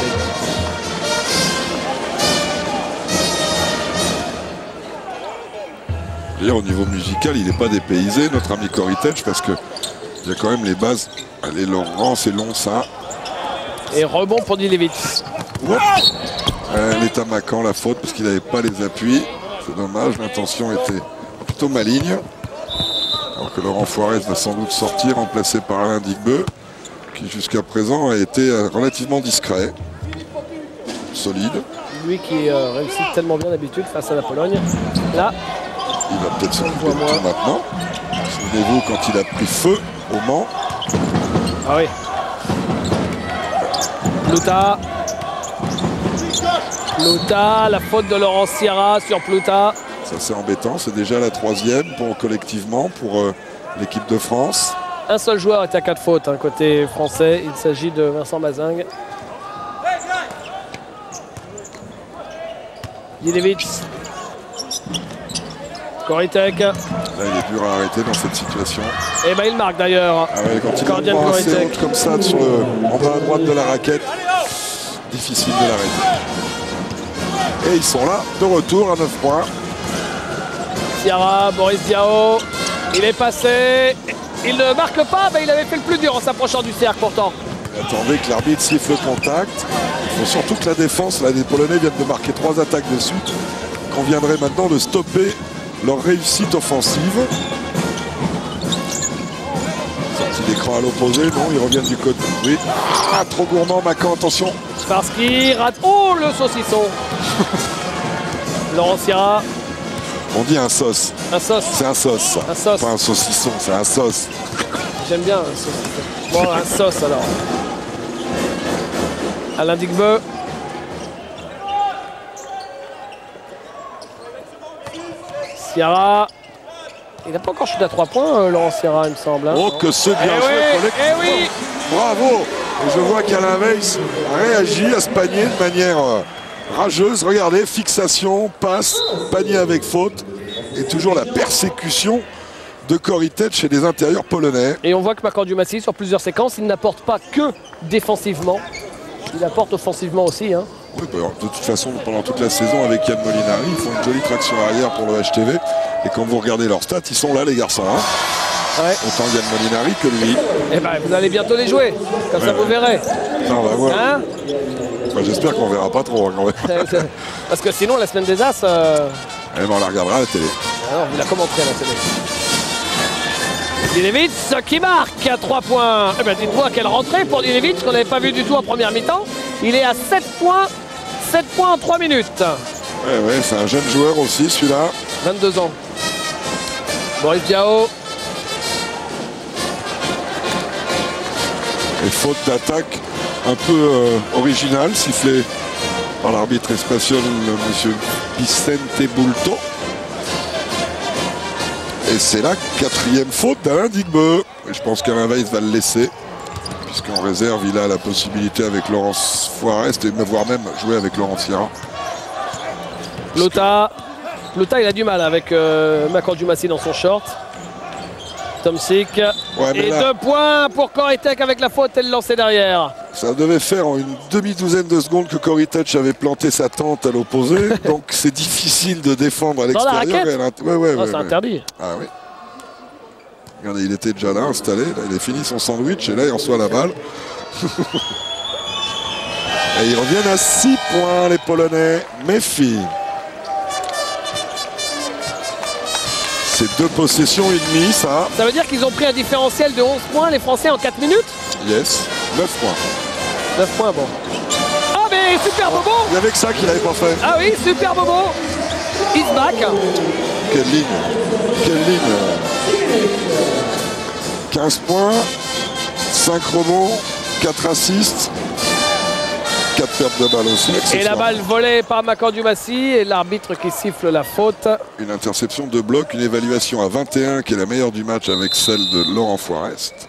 D'ailleurs, au niveau musical, il n'est pas dépaysé, notre ami Koritech, parce que il y a quand même les bases. Allez, Laurent, c'est long ça. Et rebond pour Djiljevic. L'état Macan, la faute, parce qu'il n'avait pas les appuis. C'est dommage, l'intention était plutôt maligne. Alors que Laurent Foirez va sans doute sortir, remplacé par Alain Digbeu, qui jusqu'à présent a été relativement discret, solide. Lui qui réussit tellement bien d'habitude face à la Pologne. Là, il va peut-être s'occuper de tout maintenant. Souvenez-vous quand il a pris feu au Mans. Ah oui. Pluta. Pluta, la faute de Laurent Sierra sur Pluta. Ça c'est embêtant, c'est déjà la 3e collectivement pour l'équipe de France. Un seul joueur est à 4 fautes côté français, il s'agit de Vincent Mazingue. Djiljevic. Koritech. Là il est dur à arrêter dans cette situation. Et ben il marque d'ailleurs. Ah ouais, quand il Cordian prend assez Koritech. haute comme ça en bas à droite de la raquette, difficile de l'arrêter. Et ils sont là, de retour à 9 points. Sierra, Boris Diao, il est passé, il ne marque pas, mais il avait fait le plus dur en s'approchant du cercle pourtant. Attendez que l'arbitre siffle le contact. Il faut surtout que la défense, là, les Polonais viennent de marquer 3 attaques de suite. Qu'on viendrait maintenant de stopper leur réussite offensive. Sortie d'écran à l'opposé, non, ils reviennent du côté. Oui. Ah, trop gourmand, Macan, attention. Sparski rate. Oh, le saucisson. Laurent Sierra. On dit un sauce. Un sauce. C'est un sauce, ça. Un sauce. Pas un saucisson, c'est un sauce. J'aime bien un saucisson. Bon, un sauce alors. Alain Digbeu. Sierra. Il n'a pas encore chuté à 3 points, Laurent Sierra, il me semble. Oh, que c'est bien joué collectivement. Eh oui. Bravo. Et je vois qu'Alain Weiss a réagi à ce panier de manière rageuse. Regardez, fixation, passe, panier avec faute. Et toujours la persécution de Koritech chez les intérieurs polonais. Et on voit que Marc Dumassi, sur plusieurs séquences, il n'apporte pas que défensivement. Il apporte offensivement aussi. Oui, de toute façon, pendant toute la saison, avec Yann Molinari, ils font une jolie traction arrière pour le HTV. Et quand vous regardez leurs stats, ils sont là, les garçons. Ouais. Autant Yann Molinari que lui. Eh ben, vous allez bientôt les jouer. Comme ça, vous verrez. Ça, on va voir. Hein. Enfin, j'espère qu'on verra pas trop. Quand même. Parce que sinon, la semaine des As, Eh ben, on la regardera à la télé. alors, vous la commenterez à la télé. Djiljevic qui marque à 3 points. Eh ben, dites-moi quelle rentrée pour Djiljevic qu'on n'avait pas vu du tout en première mi-temps. Il est à 7 points. 7 points en 3 minutes. Ouais, c'est un jeune joueur aussi, celui-là. 22 ans. Boris Diao. Et faute d'attaque un peu originale, sifflée par l'arbitre espagnol, M. Vicente Bulto. Et c'est la 4e faute d'Alain Digbeu. Et je pense qu'Alain Weiss va le laisser, puisqu'en réserve, il a la possibilité avec Laurence Foirez, et voire même jouer avec Laurent Sierra. Pluta, il a du mal avec Marc Dumassi dans son short. Tomczyk. Ouais, Et là, 2 points pour Koritech avec la faute et le lancer derrière. ça devait faire en une demi-douzaine de secondes que Koritech avait planté sa tente à l'opposé. Donc c'est difficile de défendre à Dans la l'extérieur. raquette. Ouais, C'est interdit. Ah oui. Regardez, il était déjà là, installé. Là, il a fini son sandwich et là, il reçoit la balle. Et ils reviennent à 6 points, les Polonais. Méfie. C'est 2 possessions et demie, ça. Ça veut dire qu'ils ont pris un différentiel de 11 points, les Français, en 4 minutes. Yes, 9 points. 9 points, bon. Ah, mais super Bobo. Il n'y avait que ça qu'il n'avait pas fait. Ah oui, super Bobo. He's back. Quelle ligne. Quelle ligne. 15 points, 5 rebonds, 4 assists, 4 pertes de balles aussi. Et la balle volée par Makandioumassi et l'arbitre qui siffle la faute. Une interception de bloc, une évaluation à 21 qui est la meilleure du match avec celle de Laurent Foirest.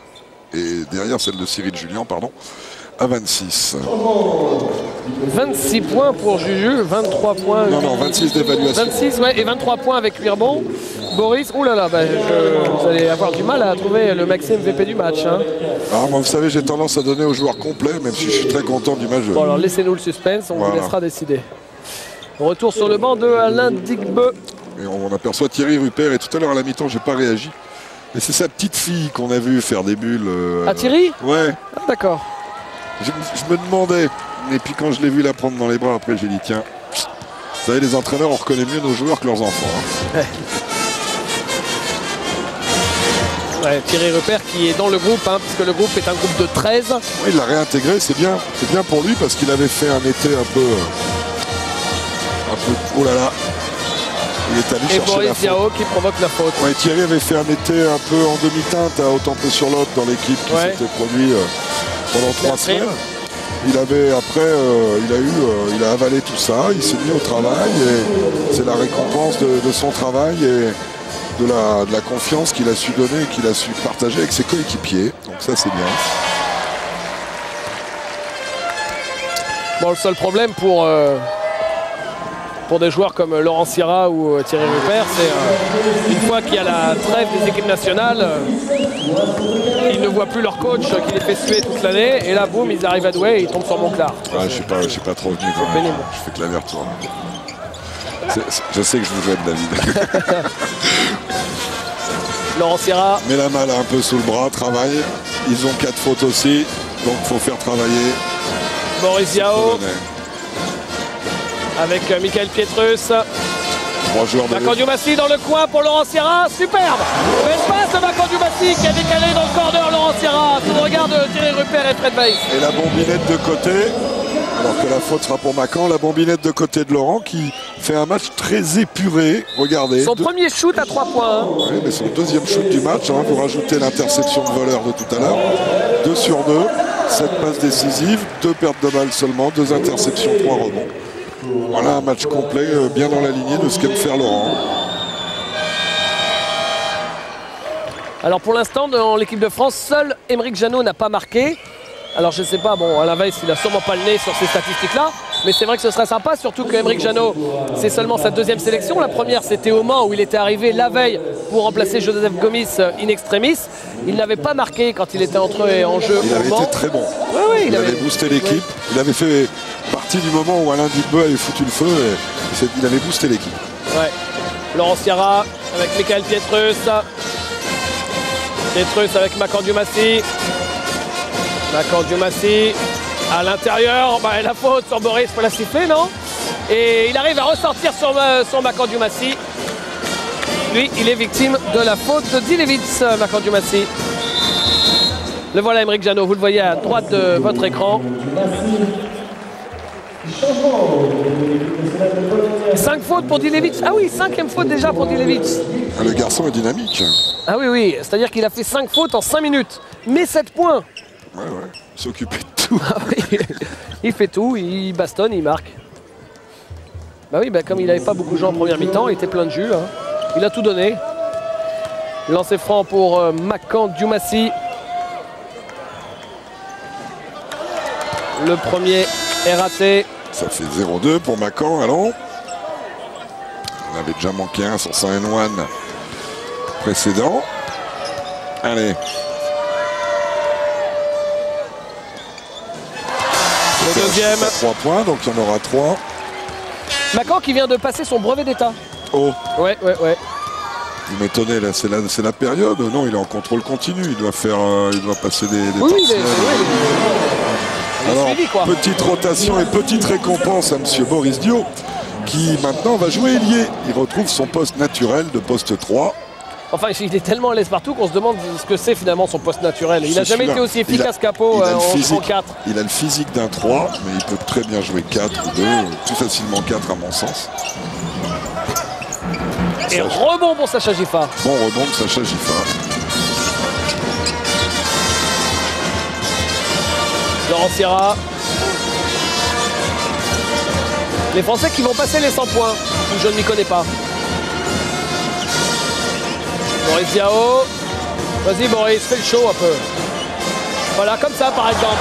Et derrière celle de Cyril Julien, pardon, à 26. 26 points pour Juju, 23 points. Non, 26 d'évaluation. 26, ouais, et 23 points avec 8 rebonds. Boris, oulala, vous allez avoir du mal à trouver le maxi MVP du match. Hein. Alors moi, vous savez, j'ai tendance à donner aux joueurs complets, même si je suis très content du match. Bon, alors laissez-nous le suspense, on vous laissera décider. Retour sur le banc de Alain Digbeu. Et on aperçoit Thierry Rupert, et tout à l'heure à la mi-temps, j'ai pas réagi. Mais c'est sa petite fille qu'on a vu faire des bulles. Ah, Thierry? Ouais. Ah, d'accord. Je me demandais, et puis quand je l'ai vu la prendre dans les bras, après j'ai dit tiens, vous savez, les entraîneurs, on reconnaît mieux nos joueurs que leurs enfants. Hein. Ouais, Thierry Rupert qui est dans le groupe, hein, puisque le groupe est un groupe de 13. Oui, il l'a réintégré, c'est bien pour lui parce qu'il avait fait un été un peu, oh là là, il est allé chercher Boris la faute. Diao qui provoque la faute. Ouais, Thierry avait fait un été un peu en demi-teinte, autant peu sur l'autre dans l'équipe qui s'était produit pendant 3 semaines. Il avait après, il a avalé tout ça, il s'est mis au travail et c'est la récompense de son travail et de la confiance qu'il a su donner et qu'il a su partager avec ses coéquipiers. Donc ça c'est bien. Bon, le seul problème pour des joueurs comme Laurent Sierra ou Thierry Rupert, c'est une fois qu'il y a la trêve des équipes nationales, ils ne voient plus leur coach qui les fait suer toute l'année. Et là, boum, ils arrivent à Douai et ils tombent sur Monclar. Ouais, je suis pas trop venu quand même. Je fais que l'aller-retour. Je sais que je vous aide, David. Laurent Sierra. Mais la malle un peu sous le bras, travaille. Ils ont 4 fautes aussi, donc il faut faire travailler. Boris Diao. Avec Michael Pietrus. 3 joueurs de Makandioumassi dans le coin pour Laurent Sierra. Superbe. Belle passe de Makandioumassi qui a décalé dans le corner Laurent Sierra. Sous le regard de Thierry Rupert et Fred Weiss. Et la bombinette de côté. Alors que la faute sera pour Macan. La bombinette de côté de Laurent qui fait un match très épuré. Regardez. Son premier shoot à 3 points. Hein. Oui, mais son deuxième shoot du match. Hein, vous rajoutez l'interception de voleur de tout à l'heure. 2 sur 2. 7 passes décisives. 2 pertes de balles seulement. 2 interceptions, 3 rebonds. Voilà un match complet, bien dans la lignée de ce qu'aime faire Laurent. Alors pour l'instant, dans l'équipe de France, seul Aymeric Janot n'a pas marqué. Alors je ne sais pas, bon, Alain Weiss, il n'a sûrement pas le nez sur ces statistiques-là. Mais c'est vrai que ce serait sympa, surtout que Aymeric Janot, c'est seulement sa 2e sélection. La première, c'était au Mans, où il était arrivé la veille pour remplacer Joseph Gomis in extremis. Il n'avait pas marqué quand il était entré en jeu il au avait Mans. été très bon. Oui, il avait boosté l'équipe. Oui. Il avait fait partie du moment où Alain Digbeu avait foutu le feu. Et il avait boosté l'équipe. Ouais. Laurent Sierra avec Michael Pietrus. Pietrus avec Makandioumassi. Makandioumassi à l'intérieur. Bah, la faute sur Boris, il faut la siffler, non? Et il arrive à ressortir sur Makandioumassi. Lui, il est victime de la faute d'Ilevitz, Makandioumassi. Le voilà, Aymeric Janot, vous le voyez à droite de votre écran. 5 fautes pour Dilevitz. Ah oui, 5e faute déjà pour Dilevitz. Le garçon est dynamique. Ah oui, oui, c'est-à-dire qu'il a fait 5 fautes en 5 minutes. Mais 7 points. Ouais, s'occuper de tout. Ah oui. Il fait tout, il bastonne, il marque. Bah oui, bah comme il n'avait pas beaucoup joué en première mi-temps, il était plein de jus. Hein. Il a tout donné. Lancé franc pour Makandioumassi. Le premier est raté. Ça fait 0-2 pour Macan, allons. On avait déjà manqué un sur 101 précédent. Allez. Le deuxième. 3 points, donc il y en aura 3. Macan qui vient de passer son brevet d'état. Oh. Ouais. Vous m'étonnez, là, c'est la période. Non, il est en contrôle continu. Il doit passer des oui, Alors, petite rotation et petite récompense à M. Boris Diaw, qui maintenant va jouer ailier. Il retrouve son poste naturel de poste 3. Enfin, il est tellement à l'aise partout qu'on se demande ce que c'est finalement son poste naturel. Il n'a jamais été aussi efficace qu'Apo en 4. Il a le physique d'un 3, mais il peut très bien jouer 4 ou 2, plus facilement 4 à mon sens. Et rebond pour Sacha Gifa. Bon rebond de Sacha Gifa. Laurent Sierra. Les Français qui vont passer les 100 points, où je ne m'y connais pas. Boris Diaw. Vas-y Boris, fais le show un peu. Voilà, comme ça par exemple.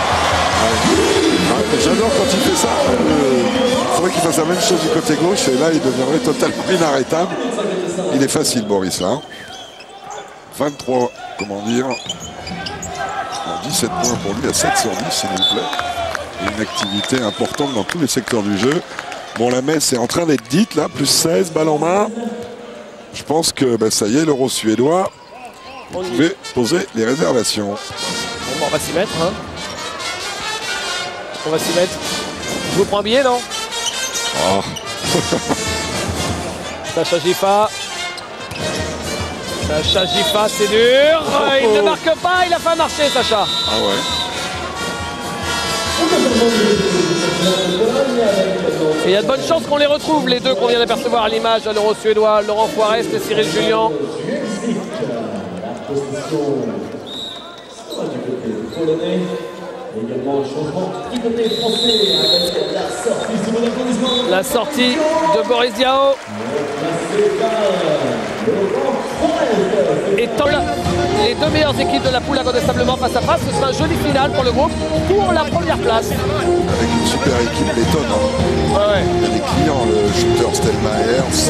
J'adore quand il fait ça. Il faudrait qu'il fasse la même chose du côté gauche et là il deviendrait totalement inarrêtable. Il est facile Boris là. 23, comment dire. 17 points pour lui à 7 sur 10 s'il vous plaît. Et une activité importante dans tous les secteurs du jeu. Bon, la messe est en train d'être dite là, plus 16, balle en main. Je pense que ça y est, l'euro suédois. Vous pouvez poser les réservations. Bon, on va s'y mettre. Hein. On va s'y mettre. Je vous prends un billet, non? Oh. Sacha Gifa. Sacha Gifa, c'est dur. Il ne marque pas, il a fait marcher, Sacha. Ah ouais. Et il y a de bonnes chances qu'on les retrouve, les deux qu'on vient d'apercevoir à l'image à l'euro suédois, Laurent Forest et Cyril Julien. La sortie de Boris Diaw. Étant les deux meilleures équipes de la poule incontestablement face à face, ce sera un joli final pour le groupe pour la première place. Avec une super équipe Letton. Hein. Ouais. Il y a des clients, le shooter Stelmaers,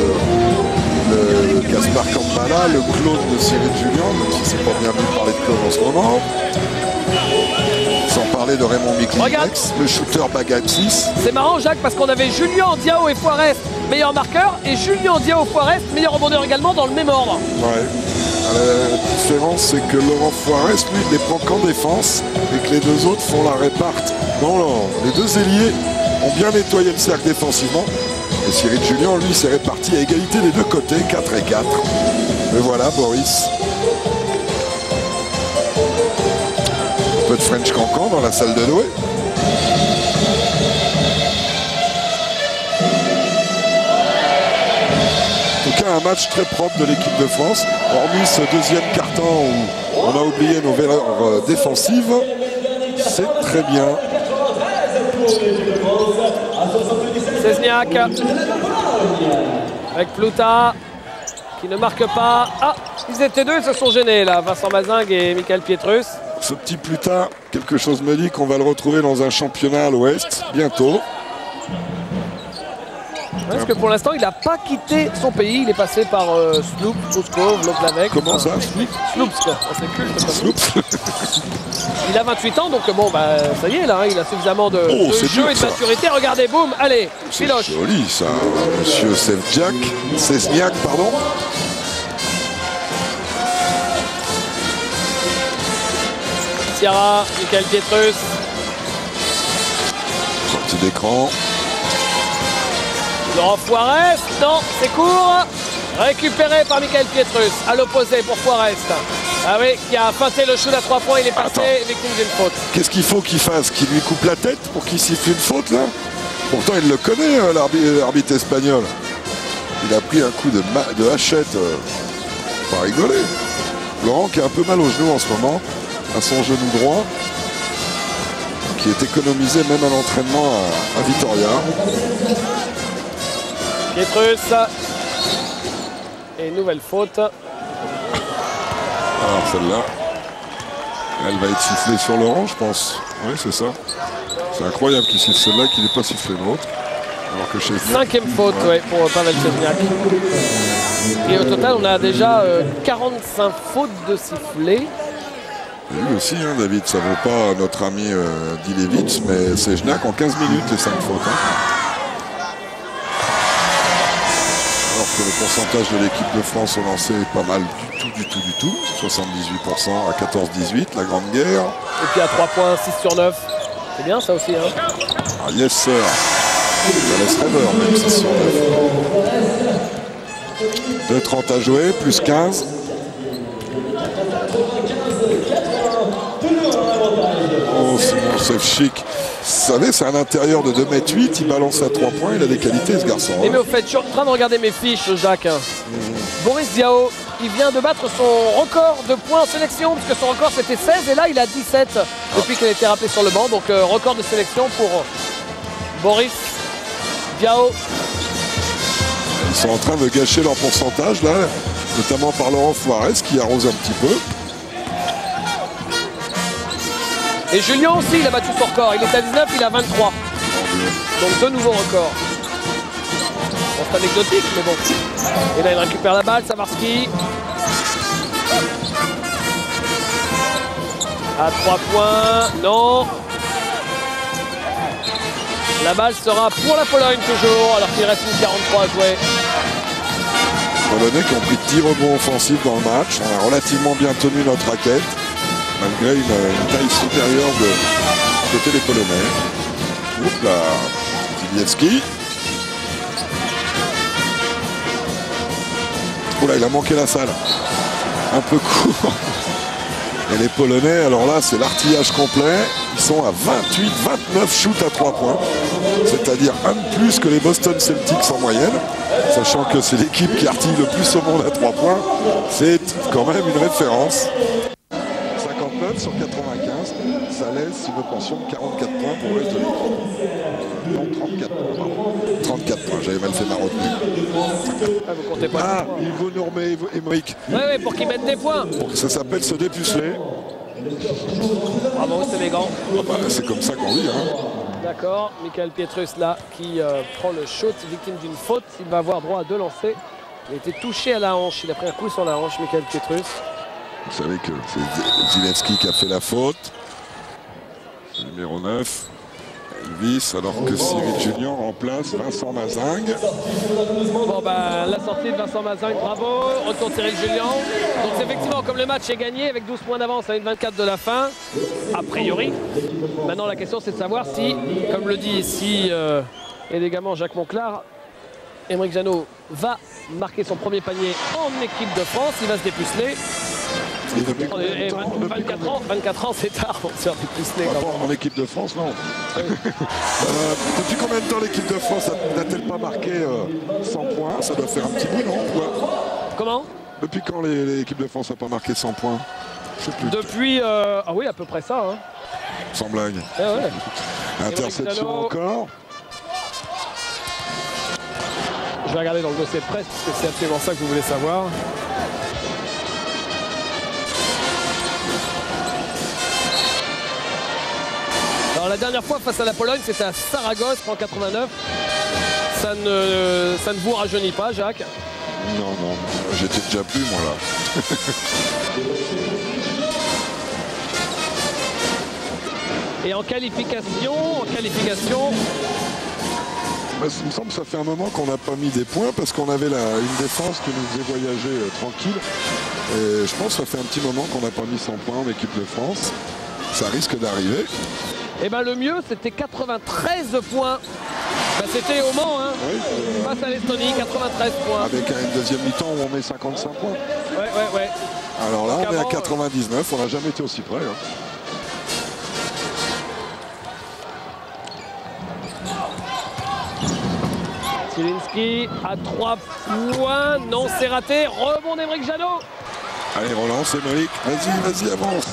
le Gaspar Campana, le clone de Cyril Julien, même si c'est pas bien vu de parler de clone en ce moment. Sans parler de Raymond Miklinex, le shooter Bagatsis. C'est marrant Jacques parce qu'on avait Julien Diaw et Forest meilleur marqueur et Julien Diaw Forest meilleur rebondeur également dans le même ordre. Ouais. La différence c'est que Laurent Forest lui il les prend qu'en défense et que les deux autres font la réparte. Non, les deux ailiers ont bien nettoyé le cercle défensivement et Cyril Julien lui s'est réparti à égalité des deux côtés, 4 et 4. Mais voilà Boris. Un peu de French Cancan dans la salle de Noé. En tout cas, un match très propre de l'équipe de France, hormis ce deuxième carton où on a oublié nos valeurs défensives. C'est très bien. Cesniak avec Plouta qui ne marque pas. Ah, ils étaient deux, ils se sont gênés là, Vincent Mazingue et Michael Pietrus. Ce petit Plouta, quelque chose me dit qu'on va le retrouver dans un championnat à l'Ouest bientôt. Parce que pour l'instant, il n'a pas quitté son pays. Il est passé par Sloop, Moscou, Vloklavek. Comment ça, Sloop? Sloop, c'est culte. Sloop. Il a 28 ans, donc bon, ça y est, là, il a suffisamment de jeu dur, et de maturité. Regardez, boum, allez, filoche. C'est joli, ça. Monsieur Cesniak, pardon. Sierra, Michael Pietrus. Sortie d'écran. Laurent Forest, non, c'est court. Récupéré par Michael Pietrus, à l'opposé pour Forest. Ah oui, qui a feinté le shoot à 3 points, il est passé, victime d'une faute. Qu'est-ce qu'il faut qu'il fasse? Qu'il lui coupe la tête pour qu'il siffle une faute, là? Pourtant, il le connaît, l'arbitre espagnol. Il a pris un coup de hachette. Pas rigoler. Laurent qui a un peu mal au genou en ce moment, à son genou droit, qui est économisé même à l'entraînement à Vitoria. Pietrus. Et nouvelle faute. Alors celle-là, elle va être sifflée sur Laurent, je pense. Oui, c'est ça. C'est incroyable qu'il siffle celle-là, qu'il n'ait pas sifflé l'autre. Alors que chez cinquième faute, ouais, pour Pavel Cesniak. Et au total, on a déjà 45 fautes de sifflets. Et lui aussi, hein, David, ça vaut pas notre ami Dilevitz, mais Cesniak en 15 minutes, les 5 fautes. Hein. Alors que le pourcentage de l'équipe de France au lancer est pas mal du tout. 78% à 14-18, la grande guerre. Et puis à 3 points, 6 sur 9. C'est bien ça aussi, hein. Ah yes sir. Ça laisse rêveur, même 6 sur 9. 2,30 à jouer, plus 15. Simon Sevchik. Vous savez, c'est un intérieur de 2,8 m. Il balance à 3 points. Il a des qualités, ce garçon. Et mais au fait, je suis en train de regarder mes fiches, Jacques. Boris Diaw, il vient de battre son record de points en sélection, parce que son record c'était 16, et là il a 17 depuis qu'il a été rappelé sur le banc. Donc record de sélection pour Boris Diaw. Ils sont en train de gâcher leur pourcentage, là, notamment par Laurent Floires, qui arrose un petit peu. Et Julien aussi, il a battu son record. Il est à 19, il a 23. Donc deux nouveaux records. Bon, c'est anecdotique, mais bon. Et là, il récupère la balle, Samarski. À 3 points, non. La balle sera pour la Pologne toujours, alors qu'il reste une 43 à jouer. Les Polonais qui ont pris 10 rebonds offensifs dans le match. On a relativement bien tenu notre raquette, malgré une taille supérieure de côté des Polonais. Oups là, Ziliewski. Oula, il a manqué la salle. Un peu court. Et les Polonais, alors là, c'est l'artillage complet. Ils sont à 28-29 shoots à 3 points. C'est-à-dire un de plus que les Boston Celtics en moyenne. Sachant que c'est l'équipe qui artille le plus au monde à 3 points. C'est quand même une référence. 59 sur 95. Ça laisse une pension de 44 points pour le reste de l'équipe. Non, 34 points, pardon. 34 points, j'avais mal fait ma retenue. Ah, vous comptez pas. Ah, il veut Normé Emmerich. Oui, pour qu'ils mettent des points. Ça s'appelle se dépuceler. Bravo, c'est élégant. Oh bah, c'est comme ça qu'on dit. Hein. D'accord, Michael Pietrus là qui prend le shoot, victime d'une faute. Il va avoir droit à 2 lancers. Il a été touché à la hanche, il a pris un coup sur la hanche, Michael Pietrus. Vous savez que c'est Ziliewski qui a fait la faute. Numéro 9. Elvis, alors que Cyril Junior remplace Vincent Mazingue. Bon ben la sortie de Vincent Mazingue, bravo. Retour Cyril Julien. Donc effectivement, comme le match est gagné avec 12 points d'avance à 1,24 de la fin, a priori. Maintenant la question c'est de savoir si, comme le dit ici élégamment Jacques Monclar, Aymeric Janot va marquer son premier panier en équipe de France. Il va se dépuceler. Et 24 ans c'est tard pour se faire dépuceler. En équipe de France, non. Depuis combien de temps l'équipe de France n'a-t-elle pas marqué 100 points? Ça doit faire un petit bout, non? Comment? Depuis quand l'équipe de France n'a pas marqué 100 points? Je sais plus. Depuis, ah oui, à peu près ça. Hein. Sans blague. Eh ouais. Interception encore. Je vais regarder dans le dossier de presse parce que c'est absolument ça que vous voulez savoir. Alors la dernière fois face à la Pologne, c'était à Saragosse en 89. Ça ne vous rajeunit pas, Jacques? Non, j'étais déjà plus moi là. Et en qualification, il me semble que ça fait un moment qu'on n'a pas mis des points parce qu'on avait une défense qui nous faisait voyager tranquille. Et je pense que ça fait un petit moment qu'on n'a pas mis 100 points en équipe de France. Ça risque d'arriver. Et ben le mieux, c'était 93 points. Ben, c'était au Mans, hein, oui. Face à l'Estonie, 93 points. Avec un deuxième mi-temps où on met 55 points. Ouais. Alors là, on est à 99, on n'a jamais été aussi près. Hein. Zielinski à 3 points. Non, c'est raté. Rebond d'Aymeric Janot. Allez, relance Emeric. Vas-y, avance.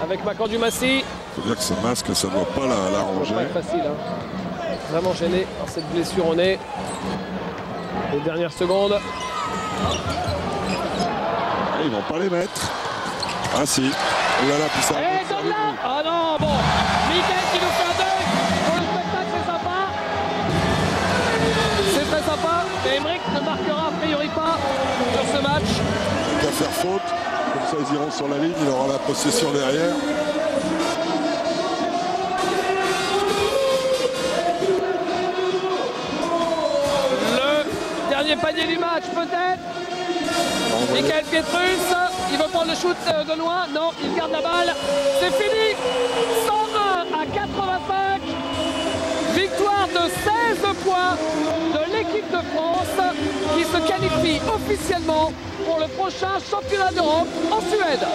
Avec Macandu Massy. Il faut dire que ce masque, ça ne doit pas l'arranger. Ça va pas être facile. Hein. Vraiment gêné par cette blessure au nez. Les dernières secondes. Ils vont pas les mettre. Ah si. Oh là là, puis ça. Et donne là. Ah non, bon. Mickaël qui nous fait un deuil. Pour le spectacle, c'est sympa. C'est très sympa. Mais Aymeric ne marquera a priori pas sur ce match. Il va faire faute. Comme ça, ils iront sur la ligne. Il aura la possession derrière. Le dernier panier du match, peut-être. Michael Pietrus, il veut prendre le shoot de loin. Non, il garde la balle. C'est fini. 101 à 85. Victoire de 16 points de l'équipe de France qui se qualifie officiellement pour le prochain championnat d'Europe en Suède.